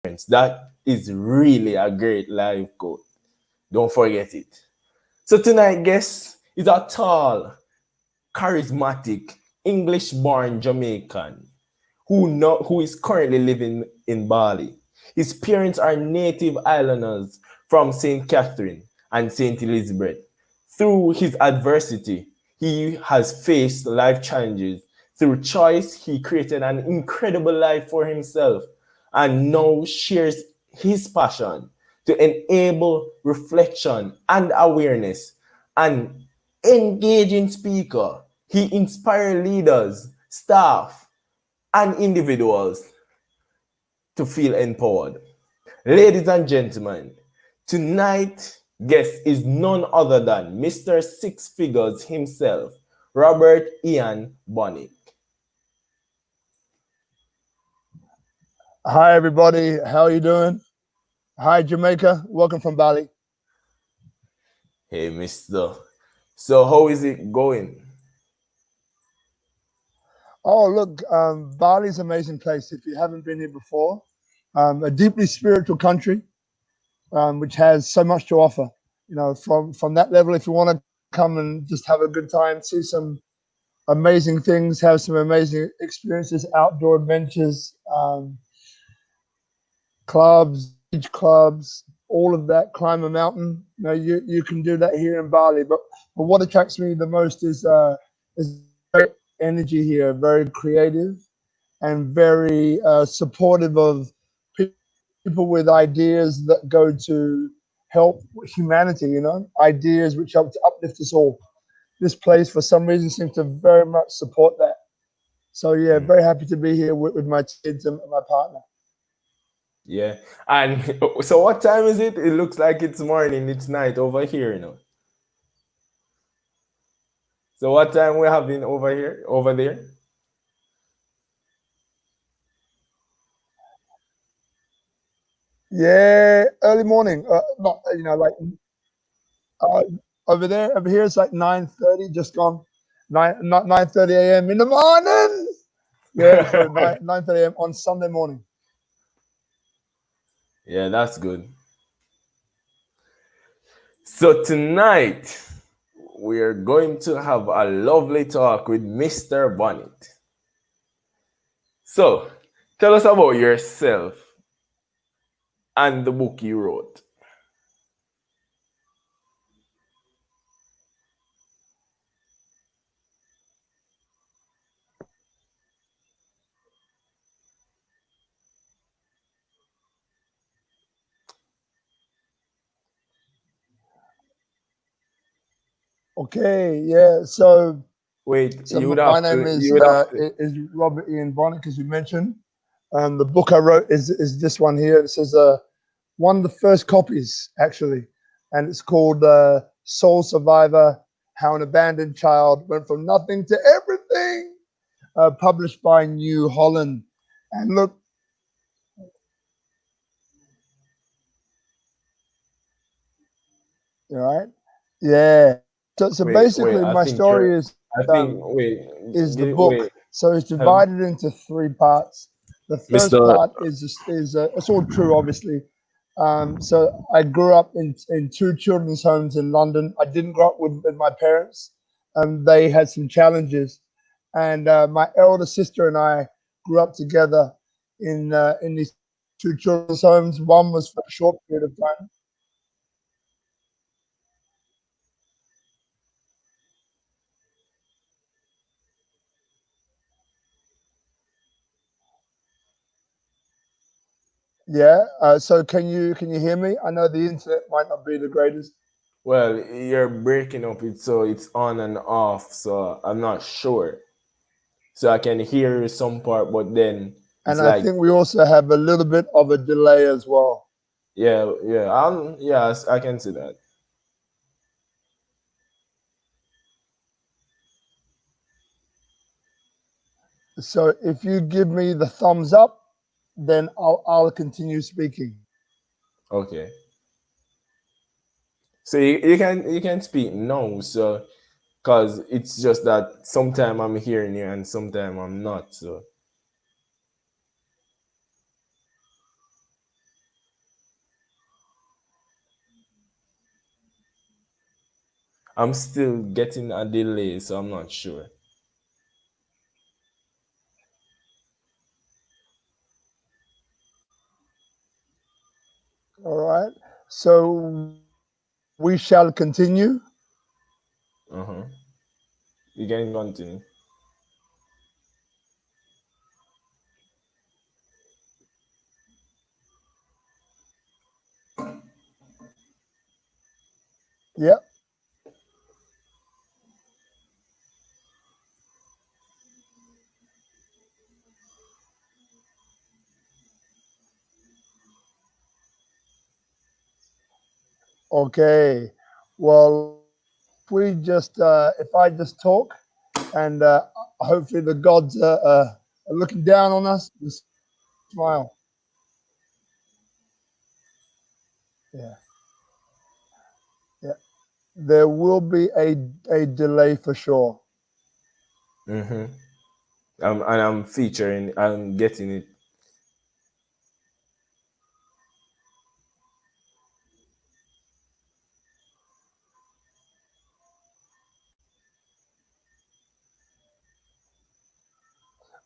That is really a great life quote. Don't forget it. So tonight, guest is a tall, charismatic, English-born Jamaican who is currently living in Bali. His parents are native islanders from St. Catherine and St. Elizabeth. Through his adversity, he has faced life challenges. Through choice, he created an incredible life for himself and now shares his passion to enable reflection and awareness. An engaging speaker, he inspires leaders, staff, and individuals to feel empowered. Ladies and gentlemen, tonight's guest is none other than Mr. Six Figures himself, Robert Ian Bonnick. Hi, everybody. How are you doing? Hi, Jamaica. Welcome from Bali. Hey, Mr. So, how is it going? Oh, look, Bali's an amazing place. If you haven't been here before, a deeply spiritual country, which has so much to offer. You know, from that level, if you want to come and just have a good time, see some amazing things, have some amazing experiences, outdoor adventures, clubs, beach clubs, all of that, climb a mountain. You know, you can do that here in Bali. But what attracts me the most is great energy here, very creative and very supportive of people with ideas that go to help humanity, you know, ideas which help to uplift us all. This place, for some reason, seems to very much support that. So, yeah, very happy to be here with my kids and my partner. Yeah. And so, what time is it? It looks like it's morning, it's night over here, you know. So, what time we're having over here, over there? Yeah, early morning. Not you know like uh, over here it's like 9:30, just gone. Not 9:30 a.m. in the morning. Yeah, so 9:30 a.m. on Sunday morning. Yeah, that's good. So, tonight, we're going to have a lovely talk with Mr. Bonnet. So, tell us about yourself and the book you wrote. Okay, yeah. So Wait, so you would my have name to, you would have to. is Robert Ian Bonnick, as you mentioned. The book I wrote is this one here. This is one of the first copies actually, and it's called Soul Survivor: How an Abandoned Child Went from Nothing to Everything. Published by New Holland. And look, all right, yeah. So Wait, basically, my story is the book. wait, So it's um, divided into three parts. The first Mr. part is it's all true, obviously. So I grew up in two children's homes in London. I didn't grow up with my parents. They had some challenges, and my elder sister and I grew up together in these two children's homes. One was for a short period of time. Yeah. So can you hear me? I know the internet might not be the greatest, Well, you're breaking up it, so it's on and off, so I'm not sure. So I can hear some part, but then it's and I like, think we also have a little bit of a delay as well. yeah, I can see that. So if you give me the thumbs up, then I'll continue speaking. Okay. So you can speak now, so because it's just that sometime I'm hearing you and sometime I'm not. So I'm still getting a delay, so I'm not sure. All right. So we shall continue. Uh-huh. You can continue. Yep. Okay. Well, we just if I just talk, and hopefully the gods are looking down on us and smile. Yeah. Yeah. There will be a delay for sure. Mm-hmm. And I'm featuring, I'm getting it.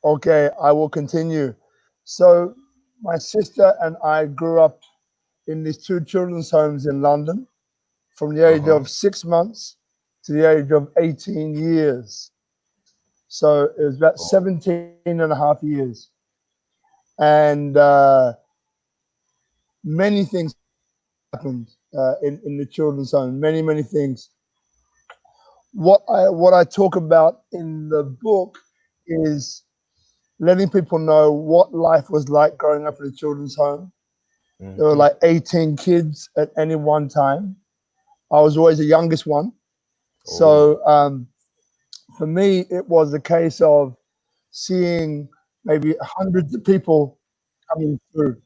Okay, I will continue. So my sister and I grew up in these two children's homes in London from the age Uh-huh. of 6 months to the age of 18 years. So it was about Oh. 17 and a half years. And many things happened in the children's home, many things. What I talk about in the book is letting people know what life was like growing up in a children's home. There were Mm-hmm. like 18 kids at any one time. I was always the youngest one. Oh. So for me, it was a case of seeing maybe hundreds of people coming through.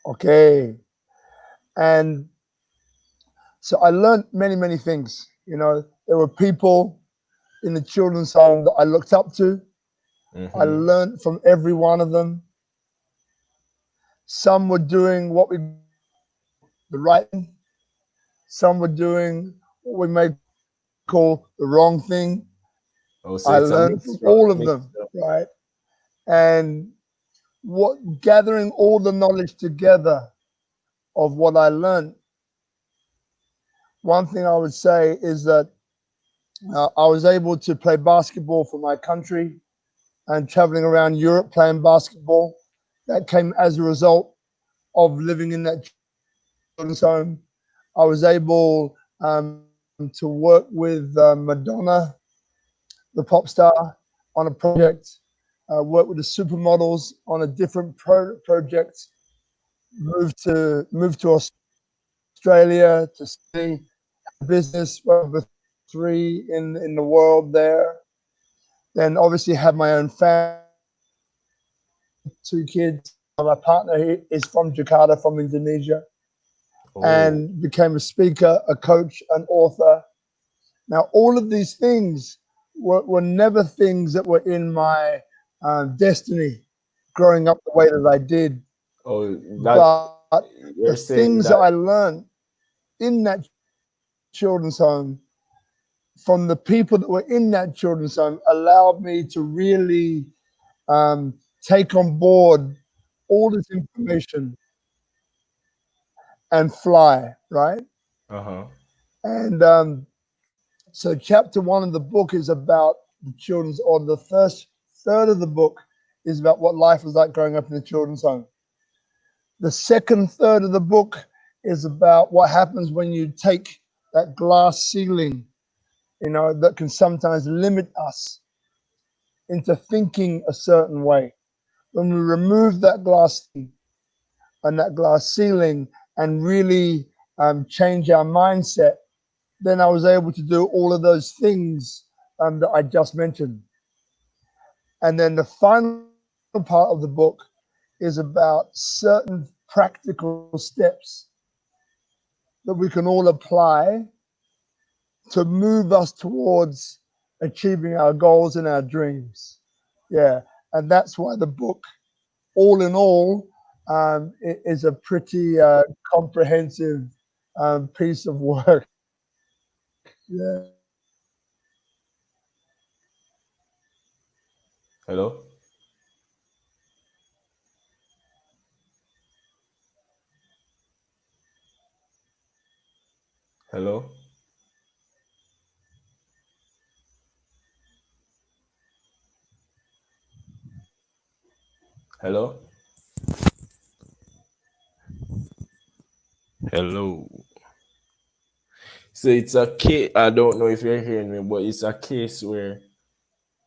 Okay. And so I learned many things. You know, there were people in the children's home that I looked up to. I Mm-hmm. learned from every one of them. Some were doing what we the right thing. Some were doing what we may call the wrong thing. Oh, so I it's a learned from all of them, mixture. right? And what gathering all the knowledge together of what I learned, one thing I would say is that I was able to play basketball for my country and traveling around Europe playing basketball. That came as a result of living in that children's home. I was able to work with Madonna, the pop star, on a project, work with the supermodels on a different project, moved to Australia to see business with three in the world there. Then obviously have my own family, two kids. My partner is from Jakarta, from Indonesia, Oh. and became a speaker, a coach, an author. Now, all of these things were never things that were in my destiny growing up the way that I did. Oh, that But the you're saying things that that. I learned in that children's home from the people that were in that children's home allowed me to really take on board all this information and fly, right? Uh-huh. And so, chapter one of the book is about the children's, or the first third of the book is about what life was like growing up in the children's home. The second third of the book is about what happens when you take that glass ceiling, you know, that can sometimes limit us into thinking a certain way. When we remove that glass and that glass ceiling and really change our mindset, then I was able to do all of those things that I just mentioned. And then the final part of the book is about certain practical steps that we can all apply to move us towards achieving our goals and our dreams. Yeah. And that's why the book, all in all, it is a pretty comprehensive piece of work. Yeah. Hello? Hello? Hello? Hello? So it's a case, I don't know if you're hearing me, but it's a case where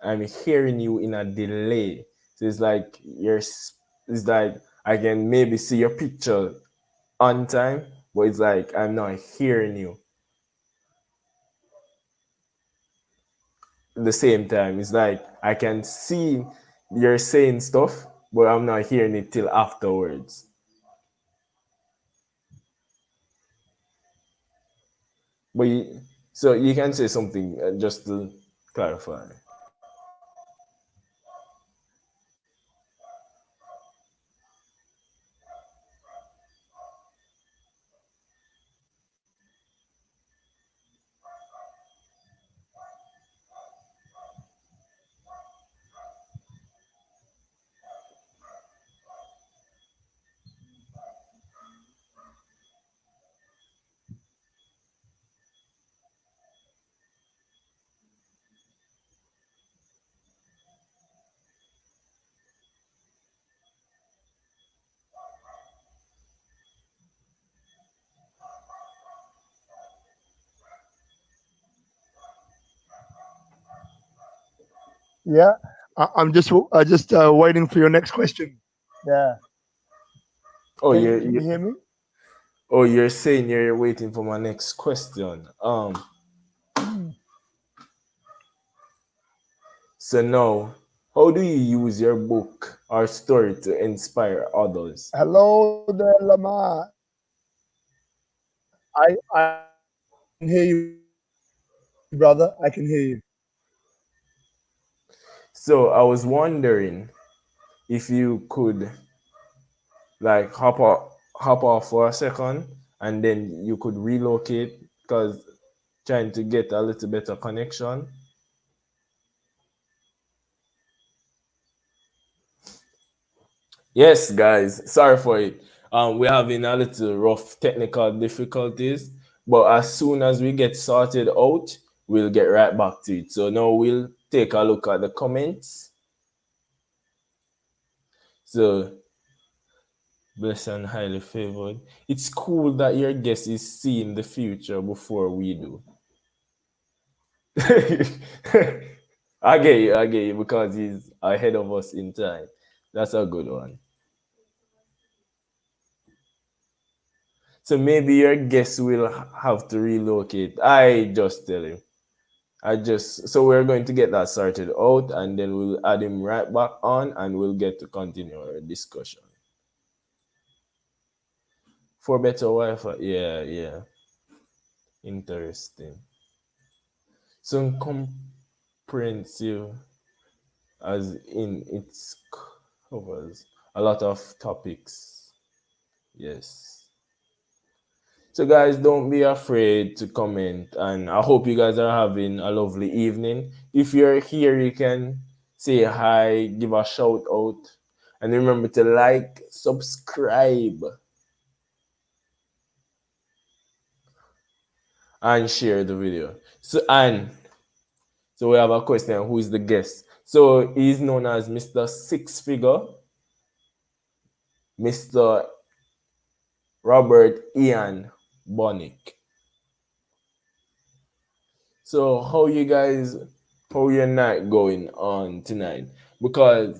I'm hearing you in a delay. So it's like it's like I can maybe see your picture on time, but it's like I'm not hearing you at the same time. It's like I can see you're saying stuff, but I'm not hearing it till afterwards. But so you can say something just to clarify. Yeah. I'm just waiting for your next question. Yeah. Oh, Can you hear me? you're saying you're waiting for my next question. Mm. So now, how do you use your book or story to inspire others? Hello there, Lamar. I can hear you, brother. I can hear you. So I was wondering if you could like hop off for a second and then you could relocate because trying to get a little better connection. Yes, guys, sorry for it. We're having a little rough technical difficulties, but as soon as we get sorted out, we'll get right back to it. So now we'll take a look at the comments. So, blessed and highly favored. It's cool that your guest is seeing the future before we do. I get you because he's ahead of us in time. That's a good one. So maybe your guest will have to relocate. I just tell him. So we're going to get that sorted out and then we'll add him right back on and we'll get to continue our discussion. For better Wi-Fi, yeah, yeah. Interesting. So comprehensive as in its covers a lot of topics. Yes. So guys, don't be afraid to comment and I hope you guys are having a lovely evening. If you're here, you can say hi, give a shout out, and remember to like, subscribe, and share the video. So we have a question, who is the guest? So he's known as Mr. Six Figure, Mr. Robert Ian Bonnick. So how your night going on tonight? Because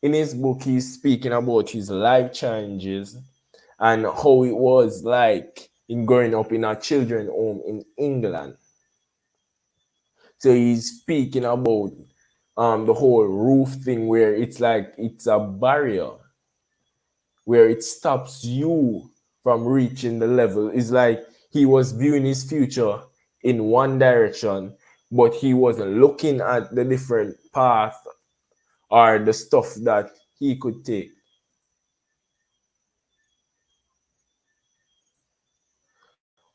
in his book he's speaking about his life challenges and how it was like in growing up in a children's home in England. So he's speaking about the whole roof thing where it's like it's a barrier where it stops you from reaching the level. It's like he was viewing his future in one direction, but he wasn't looking at the different path or the stuff that he could take.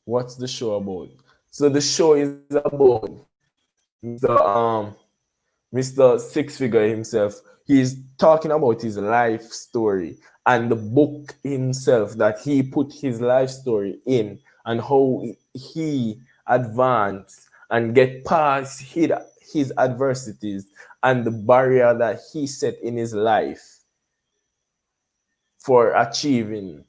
What's the show about? So the show is about Mr. Six Figure himself. He's talking about his life story and the book himself that he put his life story in, and how he advanced and get past his adversities and the barrier that he set in his life for achieving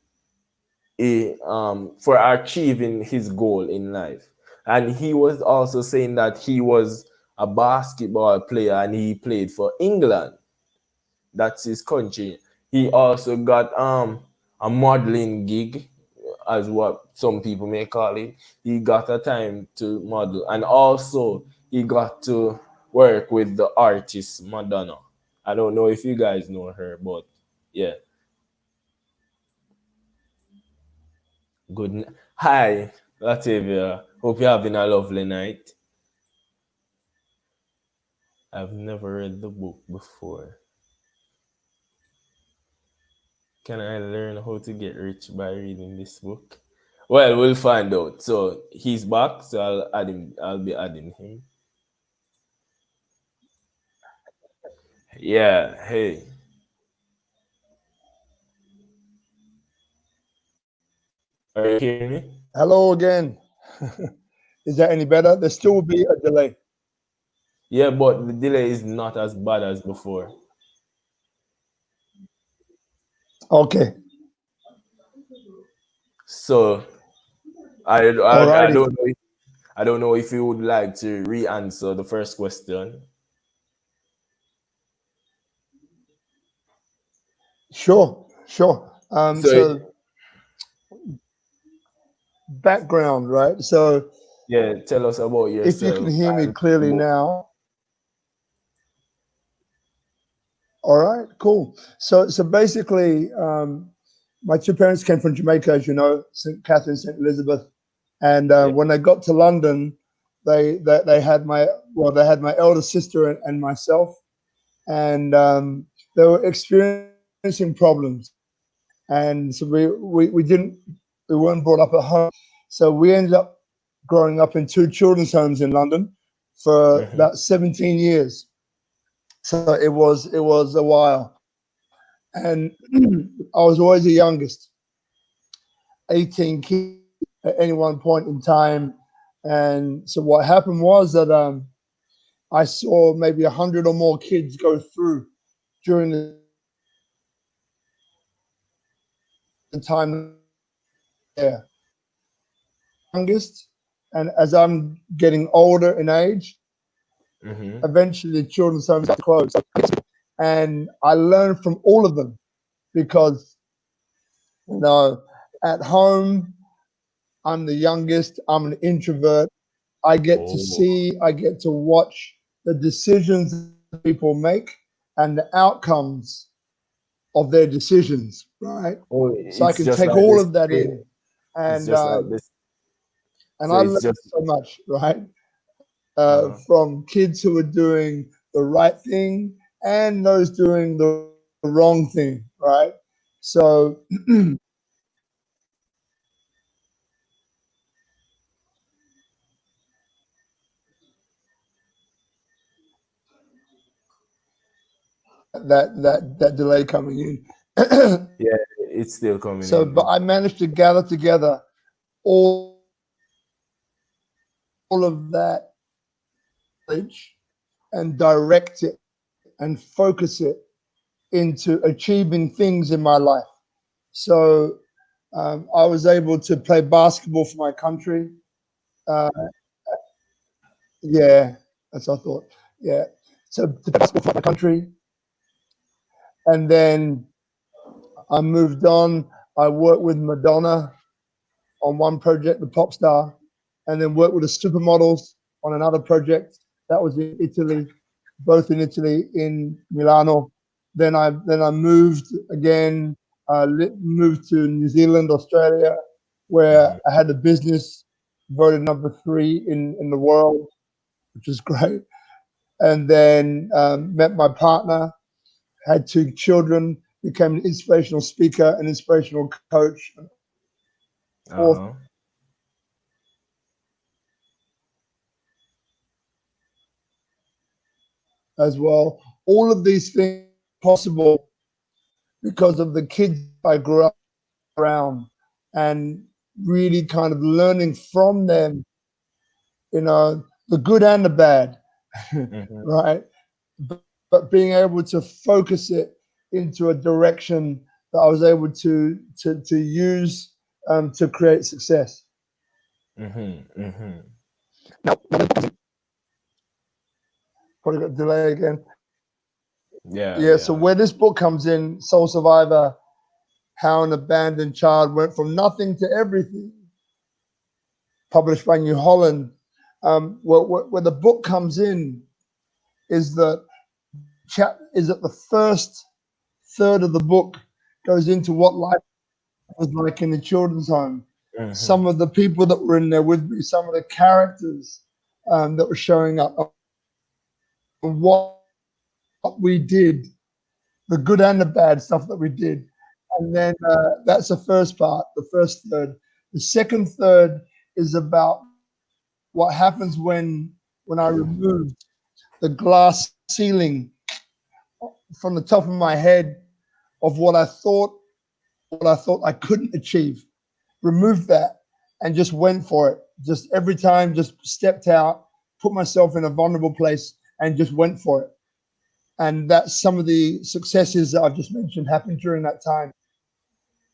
for achieving his goal in life. And he was also saying that he was a basketball player and he played for England. That's his country. He also got a modeling gig, as what some people may call it. He got a time to model, and also he got to work with the artist Madonna. I don't know if you guys know her, but yeah. Hi, Latavia. Hope you're having a lovely night. I've never read the book before. Can I learn how to get rich by reading this book? Well, we'll find out. So he's back, so I'll add him. I'll be adding him. Yeah. Hey. Are you hearing me? Hello again. Is that any better? There still will be a delay. Yeah, but the delay is not as bad as before. Okay. So I Alrighty. don't know. I don't know if you would like to re-answer the first question. Sure. Sure. So So background, right? So yeah, tell us about if you can yourself hear me and the clearly book. now, all right, cool. So basically, my two parents came from Jamaica, as you know, St. Catherine, St. Elizabeth, and Yeah. when they got to London, they had they had my elder sister and myself, and they were experiencing problems, and so we weren't brought up at home, so we ended up growing up in two children's homes in London for Mm-hmm. about 17 years. So it was a while, and I was always the youngest, 18 kids at any one point in time. And so what happened was that I saw maybe 100 or more kids go through during the time there. Youngest, and as I'm getting older in age, Mm-hmm. eventually the children's homes are closed. And I learned from all of them because, you know, at home, I'm the youngest, I'm an introvert. I get to Oh, see, I get to watch the decisions that people make and the outcomes of their decisions, right? oh, So I it's can just take like all this. of that in, It's and just like um, this. and So I it's learned just. so much, right? Uh-huh. From kids who are doing the right thing and those doing the wrong thing, right? So that delay coming in. Yeah, it's still coming So, in. but I managed to gather together all of that knowledge and direct it and focus it into achieving things in my life. So I was able to play basketball for my country. Uh, yeah, that's what I thought. Yeah. So to play basketball for my country. And then I moved on. I worked with Madonna on one project, the pop star, and then worked with the supermodels on another project. That was in Italy, both in Italy, in Milano. Then I moved again, moved to New Zealand, Australia, where Mhm. I had a business voted number three in the world, which was great. And then met my partner, had two children, became an inspirational speaker, an inspirational coach, an author. Uh-huh. as well. All of these things possible because of the kids I grew up around and really kind of learning from them, the good and the bad, Mm-hmm. right? But being able to focus it into a direction that I was able to use to create success. Mm-hmm. Mm-hmm. Probably got a delay again. Yeah, Yeah, so yeah. where this book comes in, Soul Survivor, how an abandoned child went from nothing to everything, published by New Holland. Where the book comes in is that the first third of the book goes into what life was like in the children's home. Mm-hmm. Some of the people that were in there with me, some of the characters that were showing up, and what we did, the good and the bad stuff that we did. And then that's the first part, the first third. The second third is about what happens when I removed the glass ceiling from the top of my head of what I thought I couldn't achieve. Removed that and just went for it. Just every time, just stepped out, put myself in a vulnerable place, and just went for it. And that's some of the successes that I've just mentioned happened during that time.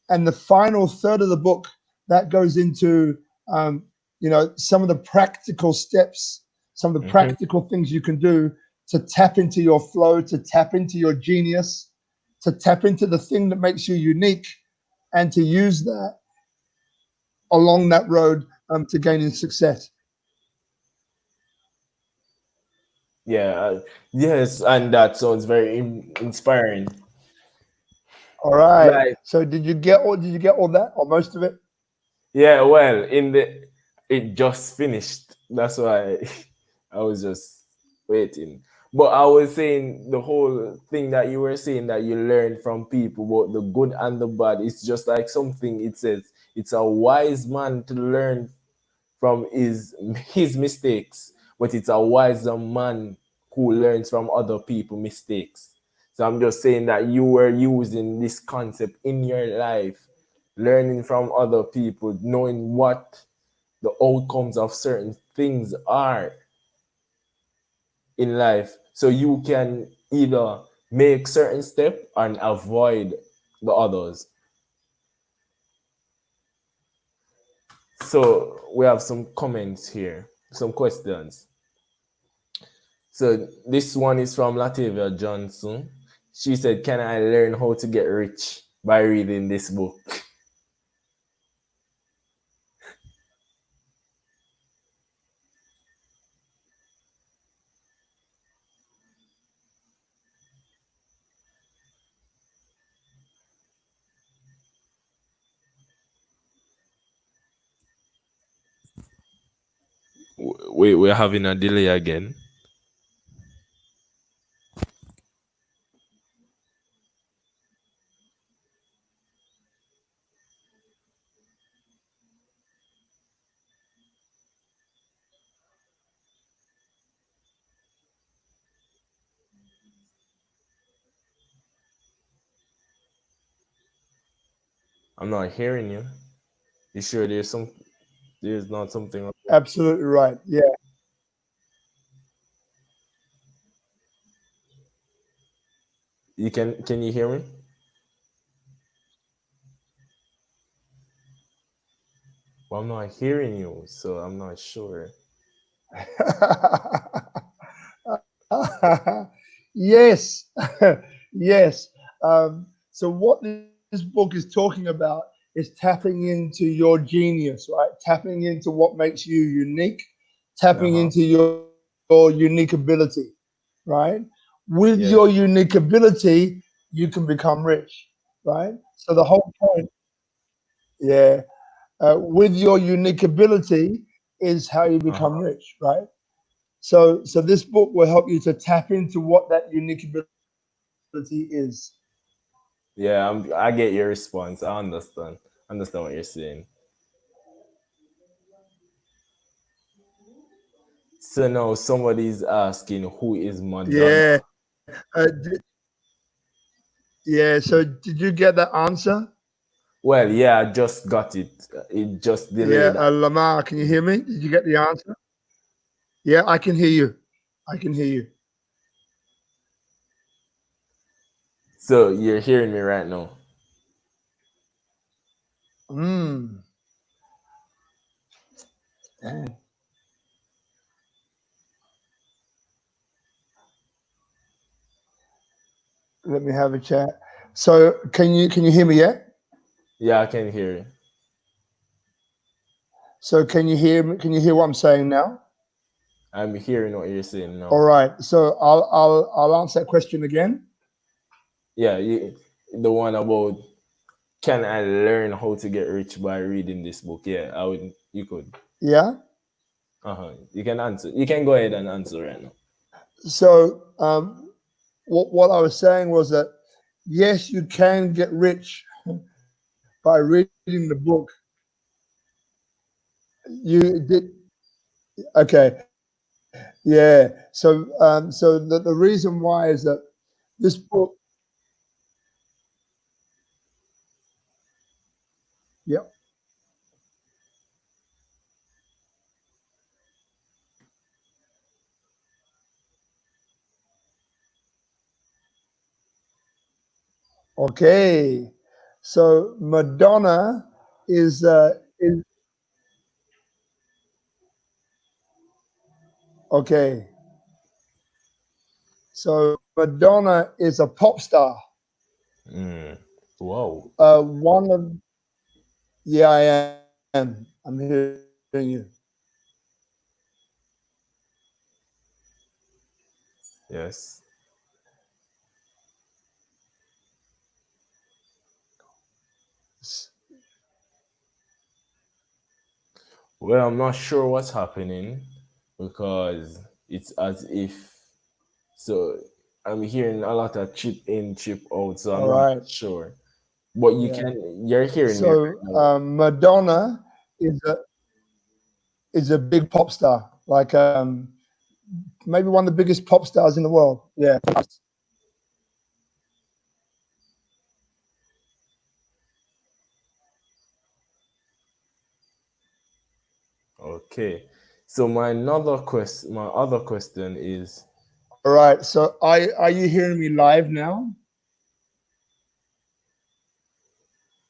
And the final third of the book that goes into some of the practical steps, some of the Mm-hmm. practical things you can do to tap into your flow, to tap into your genius, to tap into the thing that makes you unique, and to use that along that road to gaining success. Yeah, yes, and that sounds very inspiring. All right. Like, So did you get all that or most of it? yeah, well, it just finished. That's why I was just waiting. But I was saying the whole thing that you were saying that you learn from people, about the good and the bad. It's just like something it says. It's a wise man to learn from his mistakes, but it's a wiser man who learns from other people's mistakes. So I'm just saying that you were using this concept in your life, learning from other people, knowing what the outcomes of certain things are in life, so you can either make certain step and avoid the others. So we have some comments here, some questions. So this one is from Latavia Johnson. She said, "Can I learn how to get rich by reading this book?" We're having a delay again. I'm not hearing you. You sure there's not something? Absolutely right. Yeah. You can you hear me? Well, I'm not hearing you, so I'm not sure. Yes. Yes. So what this book is talking about is tapping into your genius, right? Tapping into what makes you unique, tapping Uh-huh. into your unique ability, right? With Yeah. your unique ability, you can become rich, right? So the whole point, yeah, with your unique ability is how you become Uh-huh. rich, right? So this book will help you to tap into what that unique ability is. Yeah, I get your response. I understand. Understand what you're saying. So now somebody's asking who is Madonna. Yeah. Yeah. So did you get that answer? Well, yeah, I just got it. It just Yeah. delayed. Lamar, can you hear me? Did you get the answer? Yeah, I can hear you. I can hear you. So you're hearing me right now. Mm. Dang. Let me have a chat. So can you hear me yet? Yeah, I can hear you. So can you hear me? Can you hear what I'm saying now? I'm hearing what you're saying All now. right. So I'll answer that question again. Yeah, the one about can I learn how to get rich by reading this book? Yeah, I would. You could. Yeah. You can answer. You can go ahead and answer right now. So what I was saying was that yes, you can get rich by reading the book. You did okay. Yeah. So the reason why is that this book. Yeah. Okay. So Madonna is okay. So Madonna is a pop star. Mm. Wow. One of yeah, I am. I'm hearing you. Yes. Well, I'm not sure what's happening because it's as if so. I'm hearing a lot of chip in, chip out, so I'm All not right. sure. But you Yeah. can. You're hearing me So right now. Madonna is a big pop star, like maybe one of the biggest pop stars in the world. Yeah. Okay. So my other question is, All right. So are you hearing me live now?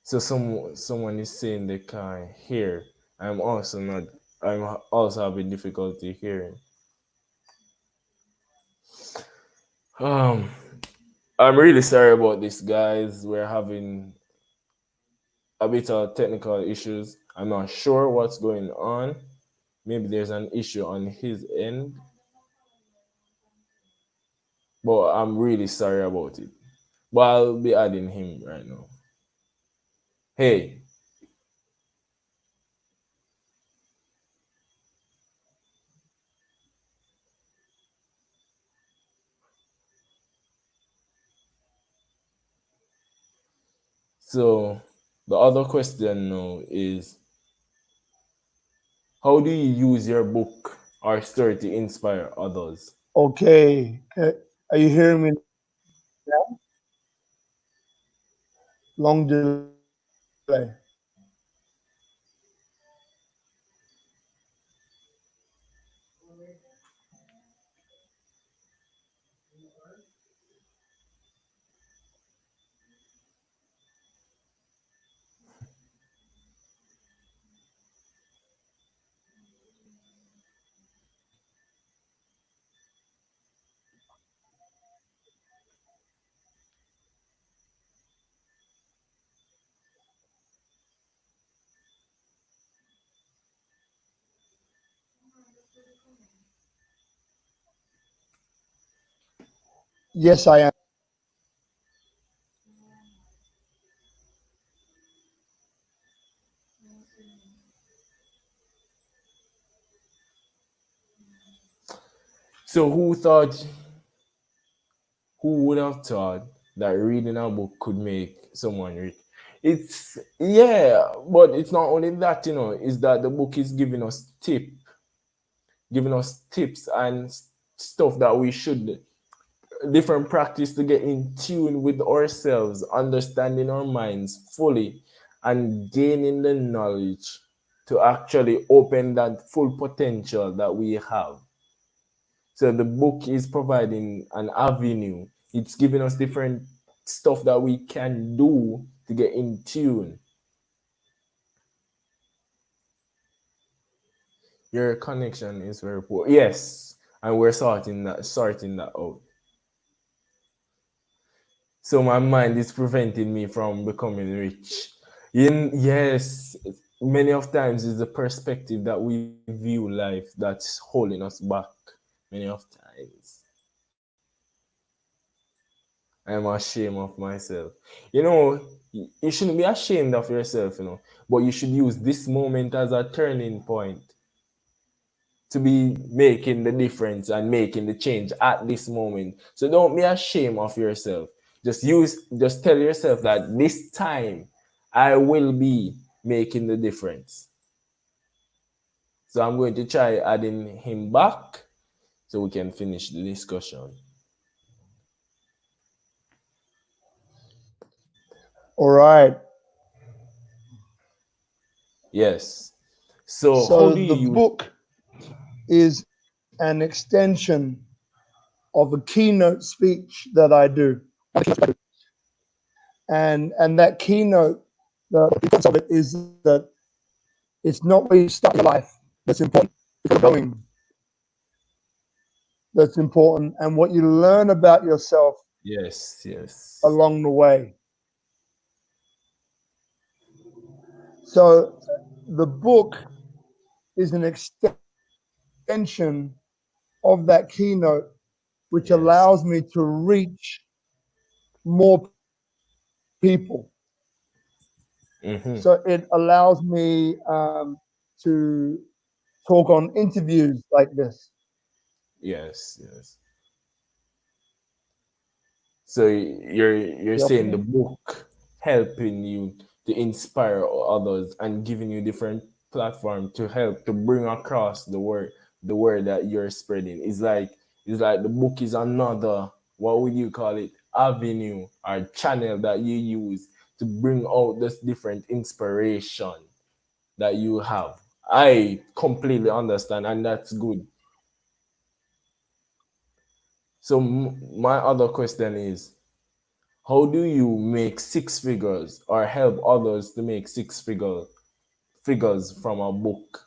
so someone is saying they can't hear. I'm also not. I'm also having difficulty hearing. Um, I'm really sorry about this, guys. We're having a bit of technical issues. I'm not sure what's going on. Maybe there's an issue on his end, but I'm really sorry about it. But I'll be adding him right now. Hey, so the other question now is how do you use your book or story to inspire others? Okay. Are you hearing me now? Long delay. Yes, I am. So who would have thought that reading a book could make someone rich? It's yeah, but it's not only that, it's that the book is giving us tip. giving us tips and stuff that we should, different practice to get in tune with ourselves, understanding our minds fully, and gaining the knowledge to actually open that full potential that we have. So the book is providing an avenue. It's giving us different stuff that we can do to get in tune. Your connection is very poor. Yes, and we're sorting that out. So my mind is preventing me from becoming rich. Yes, many of times is the perspective that we view life that's holding us back. Many of times. I'm ashamed of myself. You know, you shouldn't be ashamed of yourself, but you should use this moment as a turning point to be making the difference and making the change at this moment. So don't be ashamed of yourself. Just tell yourself that this time I will be making the difference. So I'm going to try adding him back so we can finish the discussion. All right. Yes. So how So do the you use? book is an extension of a keynote speech that I do. And that keynote, the importance of it is that it's not where you start your life that's important. It's going that's important, and what you learn about yourself Yes, yes. along the way. So the book is an extension of that keynote, which allows Yes. me to reach more people. So it Mm-hmm. allows me to talk on interviews like this. Yes, yes. So you're Yep. saying the book helping you to inspire others and giving you different platform to help to bring across the word that you're spreading. It's like the book is another, what would you call it, avenue or channel that you use to bring out this different inspiration that you have. I completely understand, and that's good. So my other question is, how do you make six figures or help others to make six figures from a book?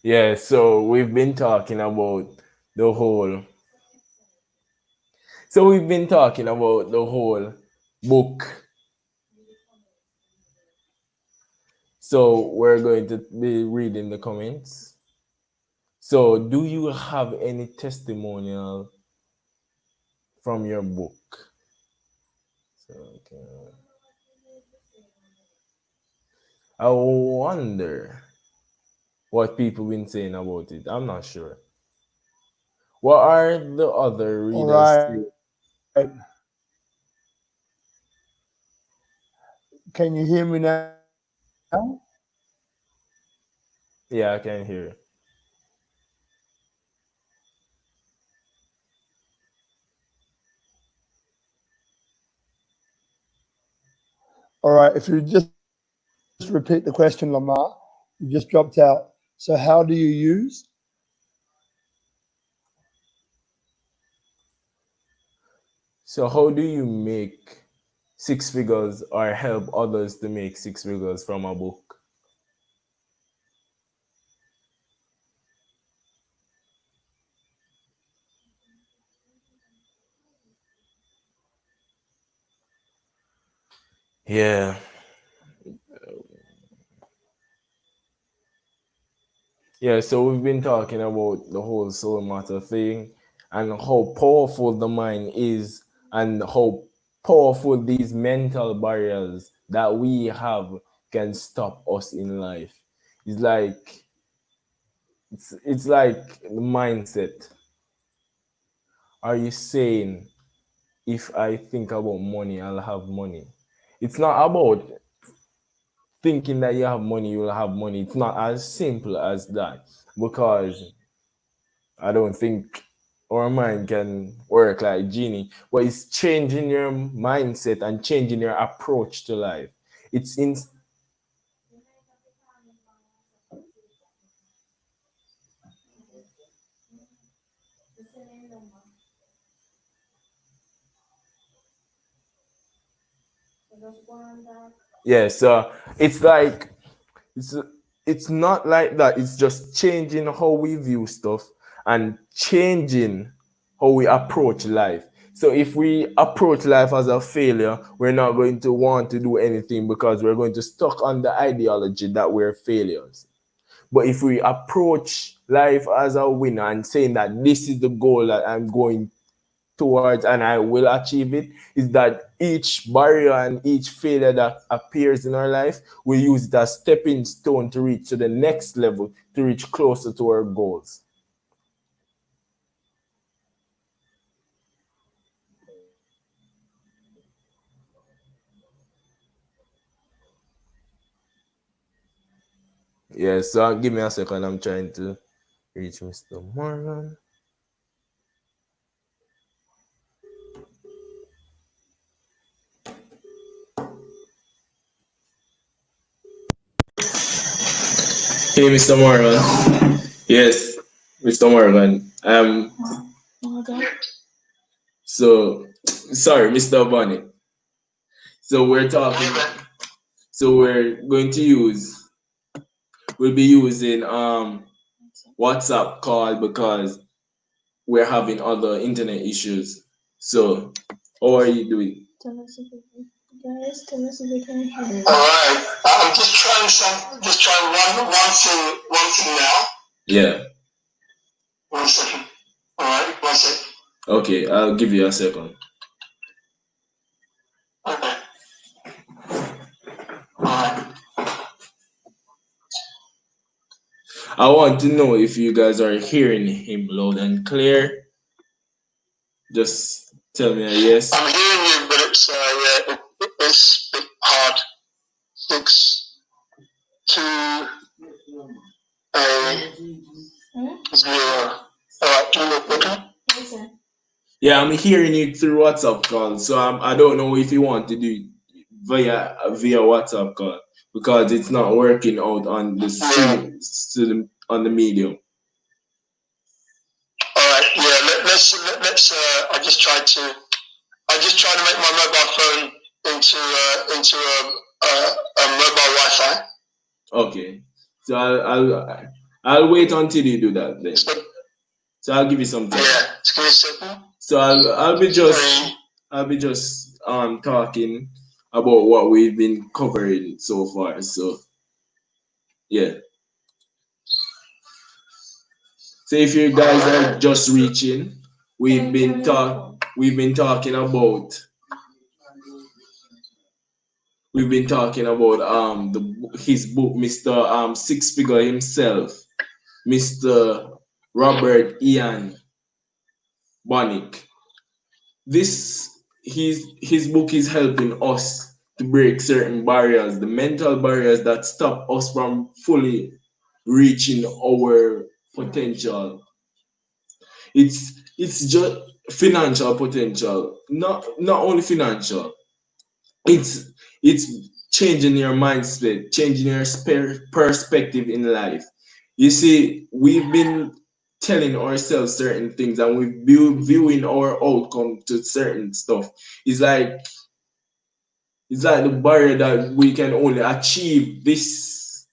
Yeah, so we've been talking about the whole book. So we're going to be reading the comments. So do you have any testimonial from your book? So, okay. I wonder what people been saying about it. I'm not sure. What are the other All readers right. saying? Can you hear me now? Yeah, I can hear. All right. If you just repeat the question, Lamar, you just dropped out. So how do you use? So how do you make six figures or help others to make six figures from a book? Yeah. Yeah, so we've been talking about the whole soul matter thing and how powerful the mind is and how powerful these mental barriers that we have can stop us in life. It's like it's like the mindset. Are you saying if I think about money, I'll have money? It's not about thinking that you have money, you'll have money. It's not as simple as that because I don't think our mind can work like genie, but it's changing your mindset and changing your approach to life. It's in yeah. So it's like it's it's not like that. It's just changing how we view stuff and changing how we approach life. So if we approach life as a failure, we're not going to want to do anything because we're going to stuck on the ideology that we're failures. But if we approach life as a winner and saying that this is the goal that I'm going towards and I will achieve it, is that each barrier and each failure that appears in our life, we use it as stepping stone to reach to the next level, to reach closer to our goals. Yeah, so give me a second. I'm trying to reach Mr. Morgan. Hey, Mr. Morgan. Yes, Mr. Morgan. So sorry, Mr. Bonnick. So we're talking. So we'll be using WhatsApp call because we're having other internet issues. So how are you doing? Tell us if we can hear you. All right, I'm just trying one thing now. Yeah. 1 second. All right, 1 second. Okay, I'll give you a second. Okay. All right. I want to know if you guys are hearing him loud and clear. Just tell me a yes. I'm hearing you, but it's it's a bit hard. 6 2 0. All right, do you look okay? Yeah, I'm hearing you through WhatsApp call, so I don't know if you want to do it via WhatsApp call because it's not working out on the on the medium. All right, yeah. Let's. I just tried to make my mobile phone into a mobile Wi-Fi. Okay, so I'll wait until you do that then. So I'll give you some time. Yeah, it's gonna be simple. So I'll be just talking about what we've been covering so far. So yeah. So if you guys are just reaching, we've been talking about his book, Mr. Six Figure himself. Mr. Robert Ian Bonnick. His book is helping us to break certain barriers, the mental barriers that stop us from fully reaching our potential. It's just financial potential, not only financial. It's changing your mindset, changing your perspective in life. You see, we've been telling ourselves certain things and we've viewing our outcome to certain stuff. It's like the barrier that we can only achieve this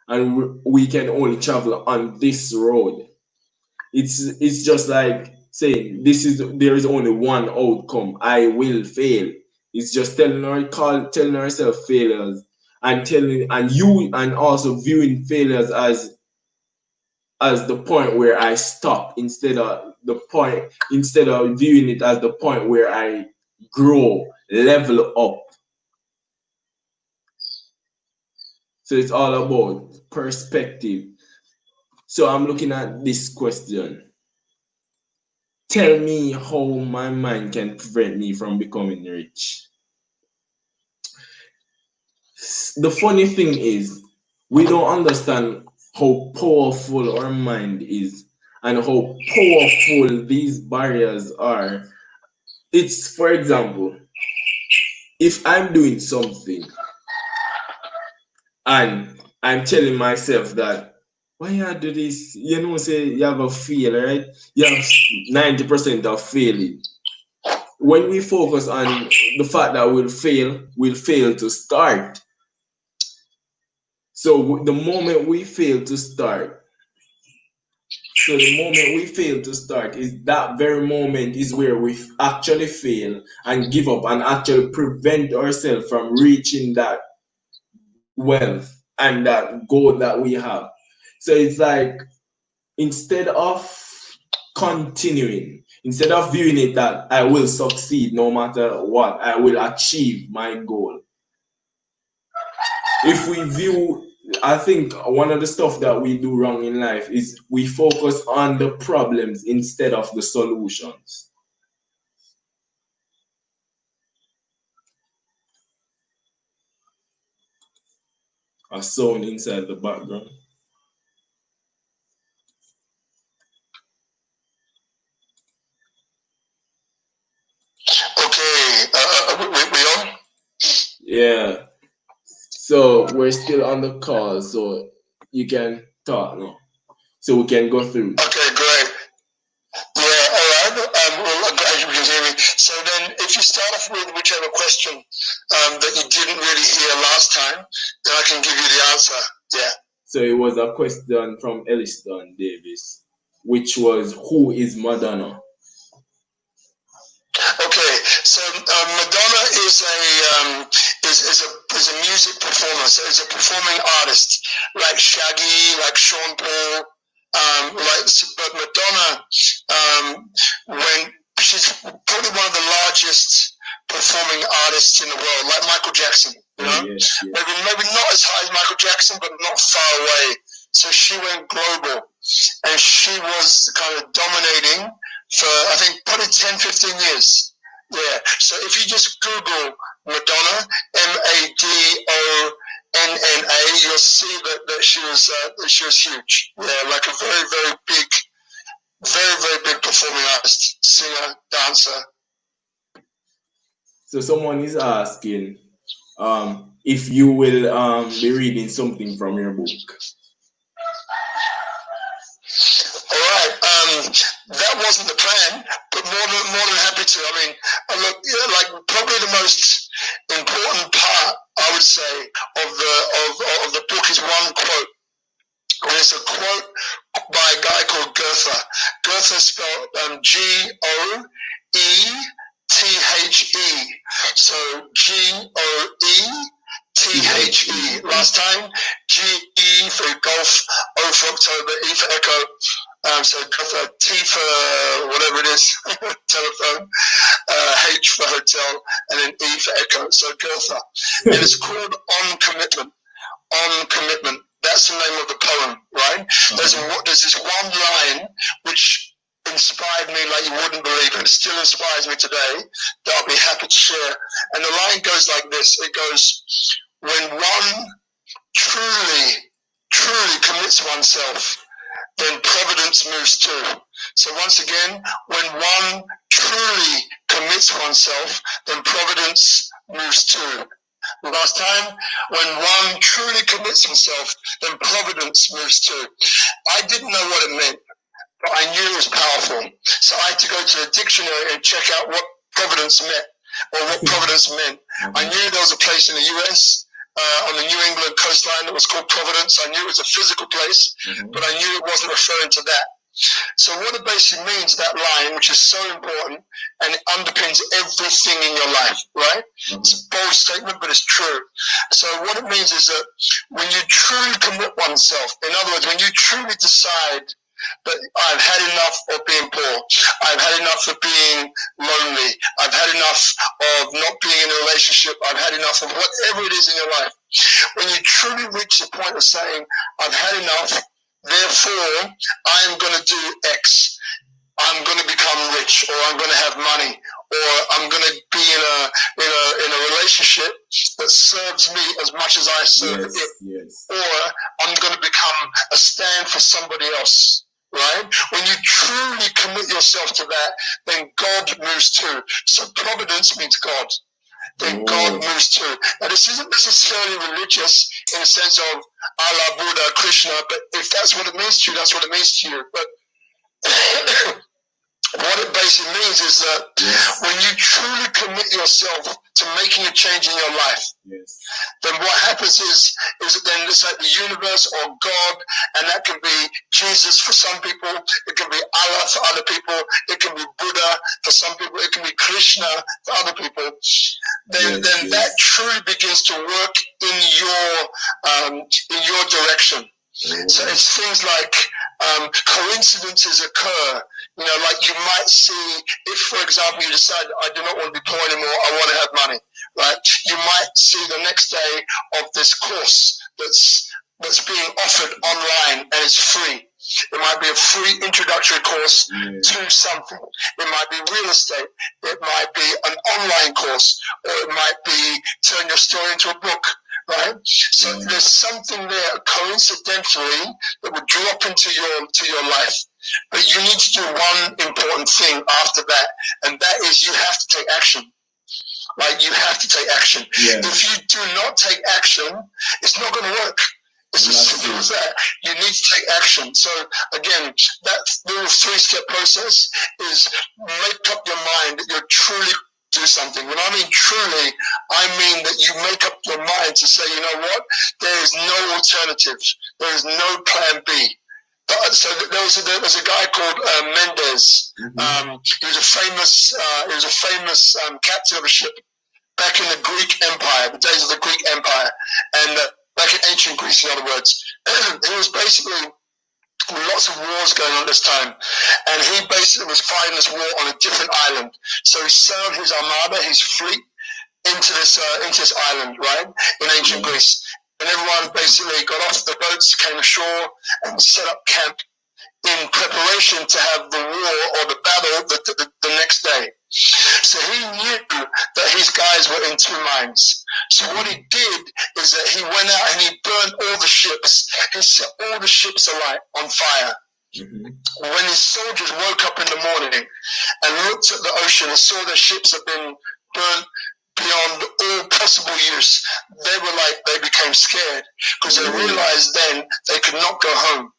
and we can only travel on this road. It's just like saying there is only one outcome. I will fail. It's just telling ourselves failures and also viewing failures as the point where I stop instead of viewing it as the point where I grow, level up. So it's all about perspective. So I'm looking at this question. Tell me how my mind can prevent me from becoming rich. The funny thing is, we don't understand how powerful our mind is and how powerful these barriers are. It's, for example, if I'm doing something and I'm telling myself that, why you do this? You know, say you have a fail, right? You have 90% of failing. When we focus on the fact that we'll fail to start. So the moment we fail to start, is that very moment is where we actually fail and give up and actually prevent ourselves from reaching that wealth and that goal that we have. So it's like, instead of instead of viewing it that I will succeed no matter what, I will achieve my goal. If we view, I think one of the stuff that we do wrong in life is we focus on the problems instead of the solutions. A sound inside the background. Okay, we on? Yeah. So we're still on the call, so you can talk now. So we can go through. Okay, great. Yeah, all right. Well, glad you can hear me. So then, if you start off with whichever question that you didn't really hear last time, then I can give you the answer. Yeah. So it was a question from Elliston Davis, which was, who is Madonna? Okay, so Madonna is a music performer. So is a performing artist, like Shaggy, like Sean Paul. But Madonna, when she's probably one of the largest performing artists in the world, like Michael Jackson. You know, yes. maybe not as high as Michael Jackson, but not far away. So she went global, and she was kind of dominating for, I think, probably 10, 15 years. Yeah. So if you just Google Madonna, MADONNA, you'll see that she was huge. Yeah, like a very, very big performing artist, singer, dancer. So someone is asking if you will be reading something from your book. All right, that wasn't the plan, but more than happy to. I mean, look, like probably the most important part, I would say, of the book is one quote. And it's a quote by a guy called Goethe. Goethe spelled Goethe. So Goethe. Last time, GE for golf, O for October, E for echo. So Goethe, T for whatever it is, telephone, H for hotel, and then E for echo. So Goethe. And it's called On Commitment. On Commitment. That's the name of the poem, right? There's this one line which inspired me like you wouldn't believe, and it still inspires me today, that I'll be happy to share. And the line goes like this. It goes, when one truly commits oneself, then providence moves too. So once again, when one truly commits oneself, then providence moves too. Last time, when one truly commits himself, then providence moves too. I didn't know what it meant, but I knew it was powerful. So I had to go to the dictionary and check out what providence meant, or what providence meant. I knew there was a place in the US on the New England coastline that was called Providence. I knew it was a physical place, but I knew it wasn't referring to that. So what it basically means, that line, which is so important, and it underpins everything in your life, right? It's a bold statement, but it's true. So what it means is that when you truly commit oneself, in other words, when you truly decide that I've had enough of being poor, I've had enough of being lonely, I've had enough of not being in a relationship, I've had enough of whatever it is in your life. When you truly reach the point of saying, I've had enough, therefore I am going to do X, I'm going to become rich, or I'm going to have money, or I'm going to be in a relationship that serves me as much as I serve it, or I'm going to become a stand for somebody else. Right? When you truly commit yourself to that, then God moves too. So providence means God. Then God moves too. Now this isn't necessarily religious in the sense of Allah, Buddha, Krishna, but if that's what it means to you, that's what it means to you. But what it basically means is that when you truly commit yourself to making a change in your life, then what happens is that then it's like the universe or God, and that can be Jesus for some people, it can be Allah for other people, it can be Buddha for some people, it can be Krishna for other people. Then that truly begins to work in your direction. So it's things like coincidences occur. You know, like you might see, if for example you decide, I do not want to be poor anymore, I want to have money, right? You might see the next day of this course that's being offered online and it's free. It might be a free introductory course to something. It might be real estate. It might be an online course, or it might be turn your story into a book. Right? So there's something there coincidentally that will drop into your life. But you need to do one important thing after that, and that is you have to take action. Like you have to take action. If you do not take action, it's not going to work. It's as simple as that. You need to take action. So again, that little 3-step process is make up your mind that you're truly do something. When I mean truly, I mean that you make up your mind to say, you know what, there is no alternative. There is no plan B. So there was a guy called Mendes. He was a famous captain of a ship back in the Greek Empire, the days of the Greek Empire, and back in ancient Greece, in other words. He was basically lots of wars going on at this time, and he basically was fighting this war on a different island. So he sailed his armada, his fleet, into this island, right, in ancient Greece. And everyone basically got off the boats, came ashore, and set up camp in preparation to have the war or the battle the next day. So he knew that his guys were in two minds. So what he did is that he went out and he burned all the ships. He set all the ships alight on fire. When his soldiers woke up in the morning and looked at the ocean and saw their ships had been burnt beyond all possible use, they became scared, because they realized then they could not go home.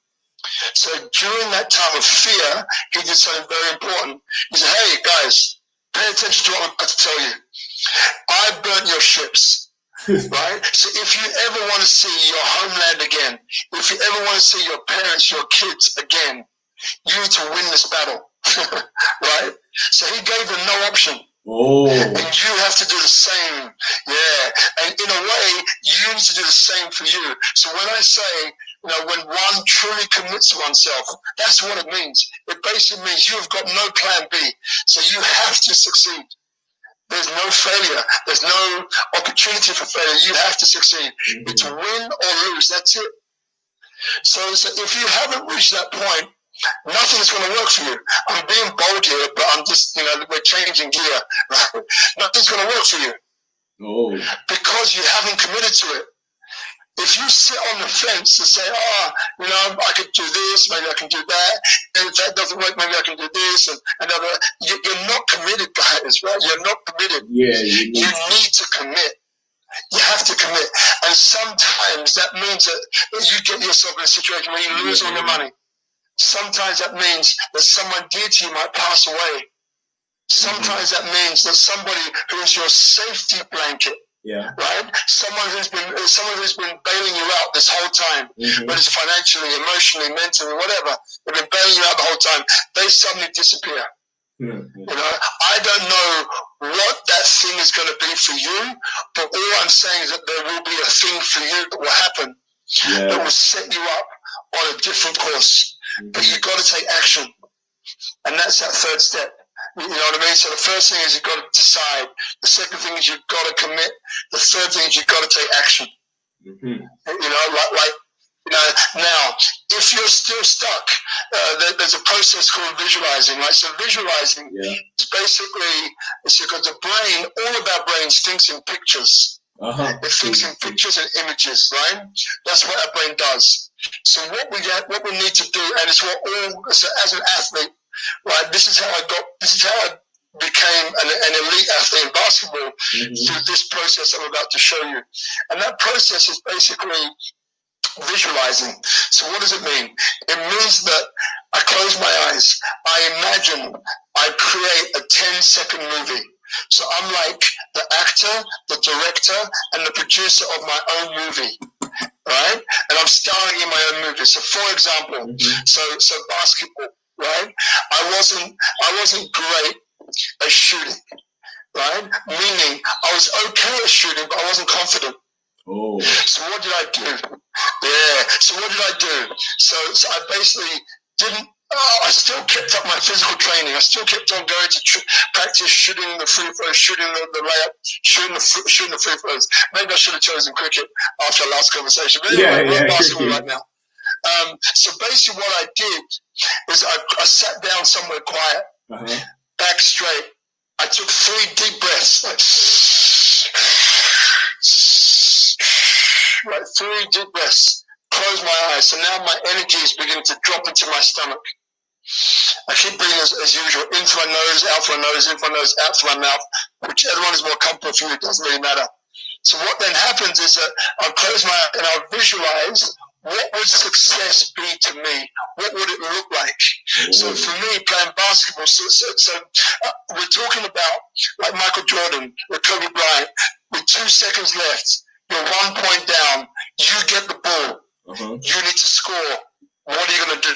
So during that time of fear, he did something very important. He said, hey guys, pay attention to what I'm about to tell you. I burnt your ships, right? So if you ever want to see your homeland again, if you ever want to see your parents, your kids again, you need to win this battle, right? So he gave them no option. And you have to do the same. And in a way, you need to do the same for you. So when I say, when one truly commits oneself, that's what it means. It basically means you've got no plan B. So you have to succeed. There's no failure. There's no opportunity for failure. You have to succeed. It's win or lose. That's it. So if you haven't reached that point, nothing's going to work for you. I'm being bold here, but I'm just, we're changing gear. Right? Nothing's going to work for you. Oh. Because you haven't committed to it. If you sit on the fence and say, I could do this, maybe I can do that, and if that doesn't work, maybe I can do this, and another, you're not committed, guys, right? You're not committed. Yeah, you need to commit. You have to commit. And sometimes that means that you get yourself in a situation where you lose all your money. Sometimes that means that someone dear to you might pass away. Sometimes that means that somebody who is your safety blanket, right? Someone who's been bailing you out this whole time, whether it's financially, emotionally, mentally, whatever, they've been bailing you out the whole time. They suddenly disappear. I don't know what that thing is going to be for you, but all I'm saying is that there will be a thing for you that will happen that will set you up on a different course. But you've got to take action, and that's that third step. You know what I mean? So the first thing is you've got to decide. The second thing is you've got to commit. The third thing is you've got to take action. Now, if you're still stuck, there's a process called visualizing, right? So visualizing is basically, it's because the brain, all of our brains thinks in pictures. It thinks in pictures and images, right? That's what our brain does. So what we need to do, and it's so as an athlete, right? This is how I became an elite athlete in basketball through this process I'm about to show you. And that process is basically visualizing. So what does it mean? It means that I close my eyes, I imagine, I create a 10-second movie. So I'm like the actor, the director, and the producer of my own movie, right? And I'm starring in my own movie. So for example, so basketball, right? I wasn't great at shooting, right? Meaning I was okay at shooting, but I wasn't confident. So what did I do? So what did I do? So I basically didn't. I still kept up my physical training. I still kept on going to practice shooting the free throws, shooting the layup, shooting the free throws. Maybe I should have chosen cricket after our last conversation. But anyway, we're basketball right now. So basically what I did is I sat down somewhere quiet, back straight. I took 3 deep breaths, like 3 deep breaths. Close my eyes. So now my energy is beginning to drop into my stomach. I keep breathing as usual, in through my nose, out through my nose, in through my nose, out through my mouth. Whichever one is more comfortable for you, it doesn't really matter. So what then happens is that I'll close my eyes and I'll visualize what would success be to me? What would it look like? So for me, playing basketball, we're talking about like Michael Jordan or Kobe Bryant, with 2 seconds left, you're 1 point down, you get the ball, you need to score. What are you going to do?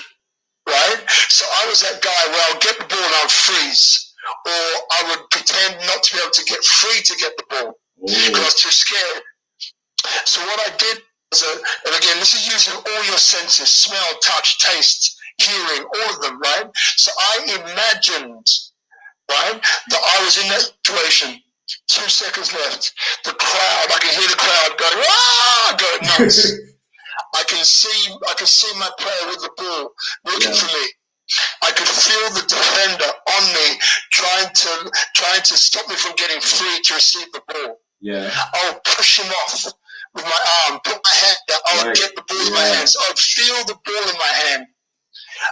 Right? So I was that guy where I'll get the ball and I'll freeze, or I would pretend not to be able to get free to get the ball because I was too scared. So what I did was, and again, this is using all your senses: smell, touch, taste, hearing, all of them, right? So I imagined, right, that I was in that situation. 2 seconds left. The crowd, I can hear the crowd going nuts. I can see my player with the ball looking for me. I could feel the defender on me trying to stop me from getting free to receive the ball. I would push him off with my arm, put my hand down. I would get the ball in my hands. I would feel the ball in my hand.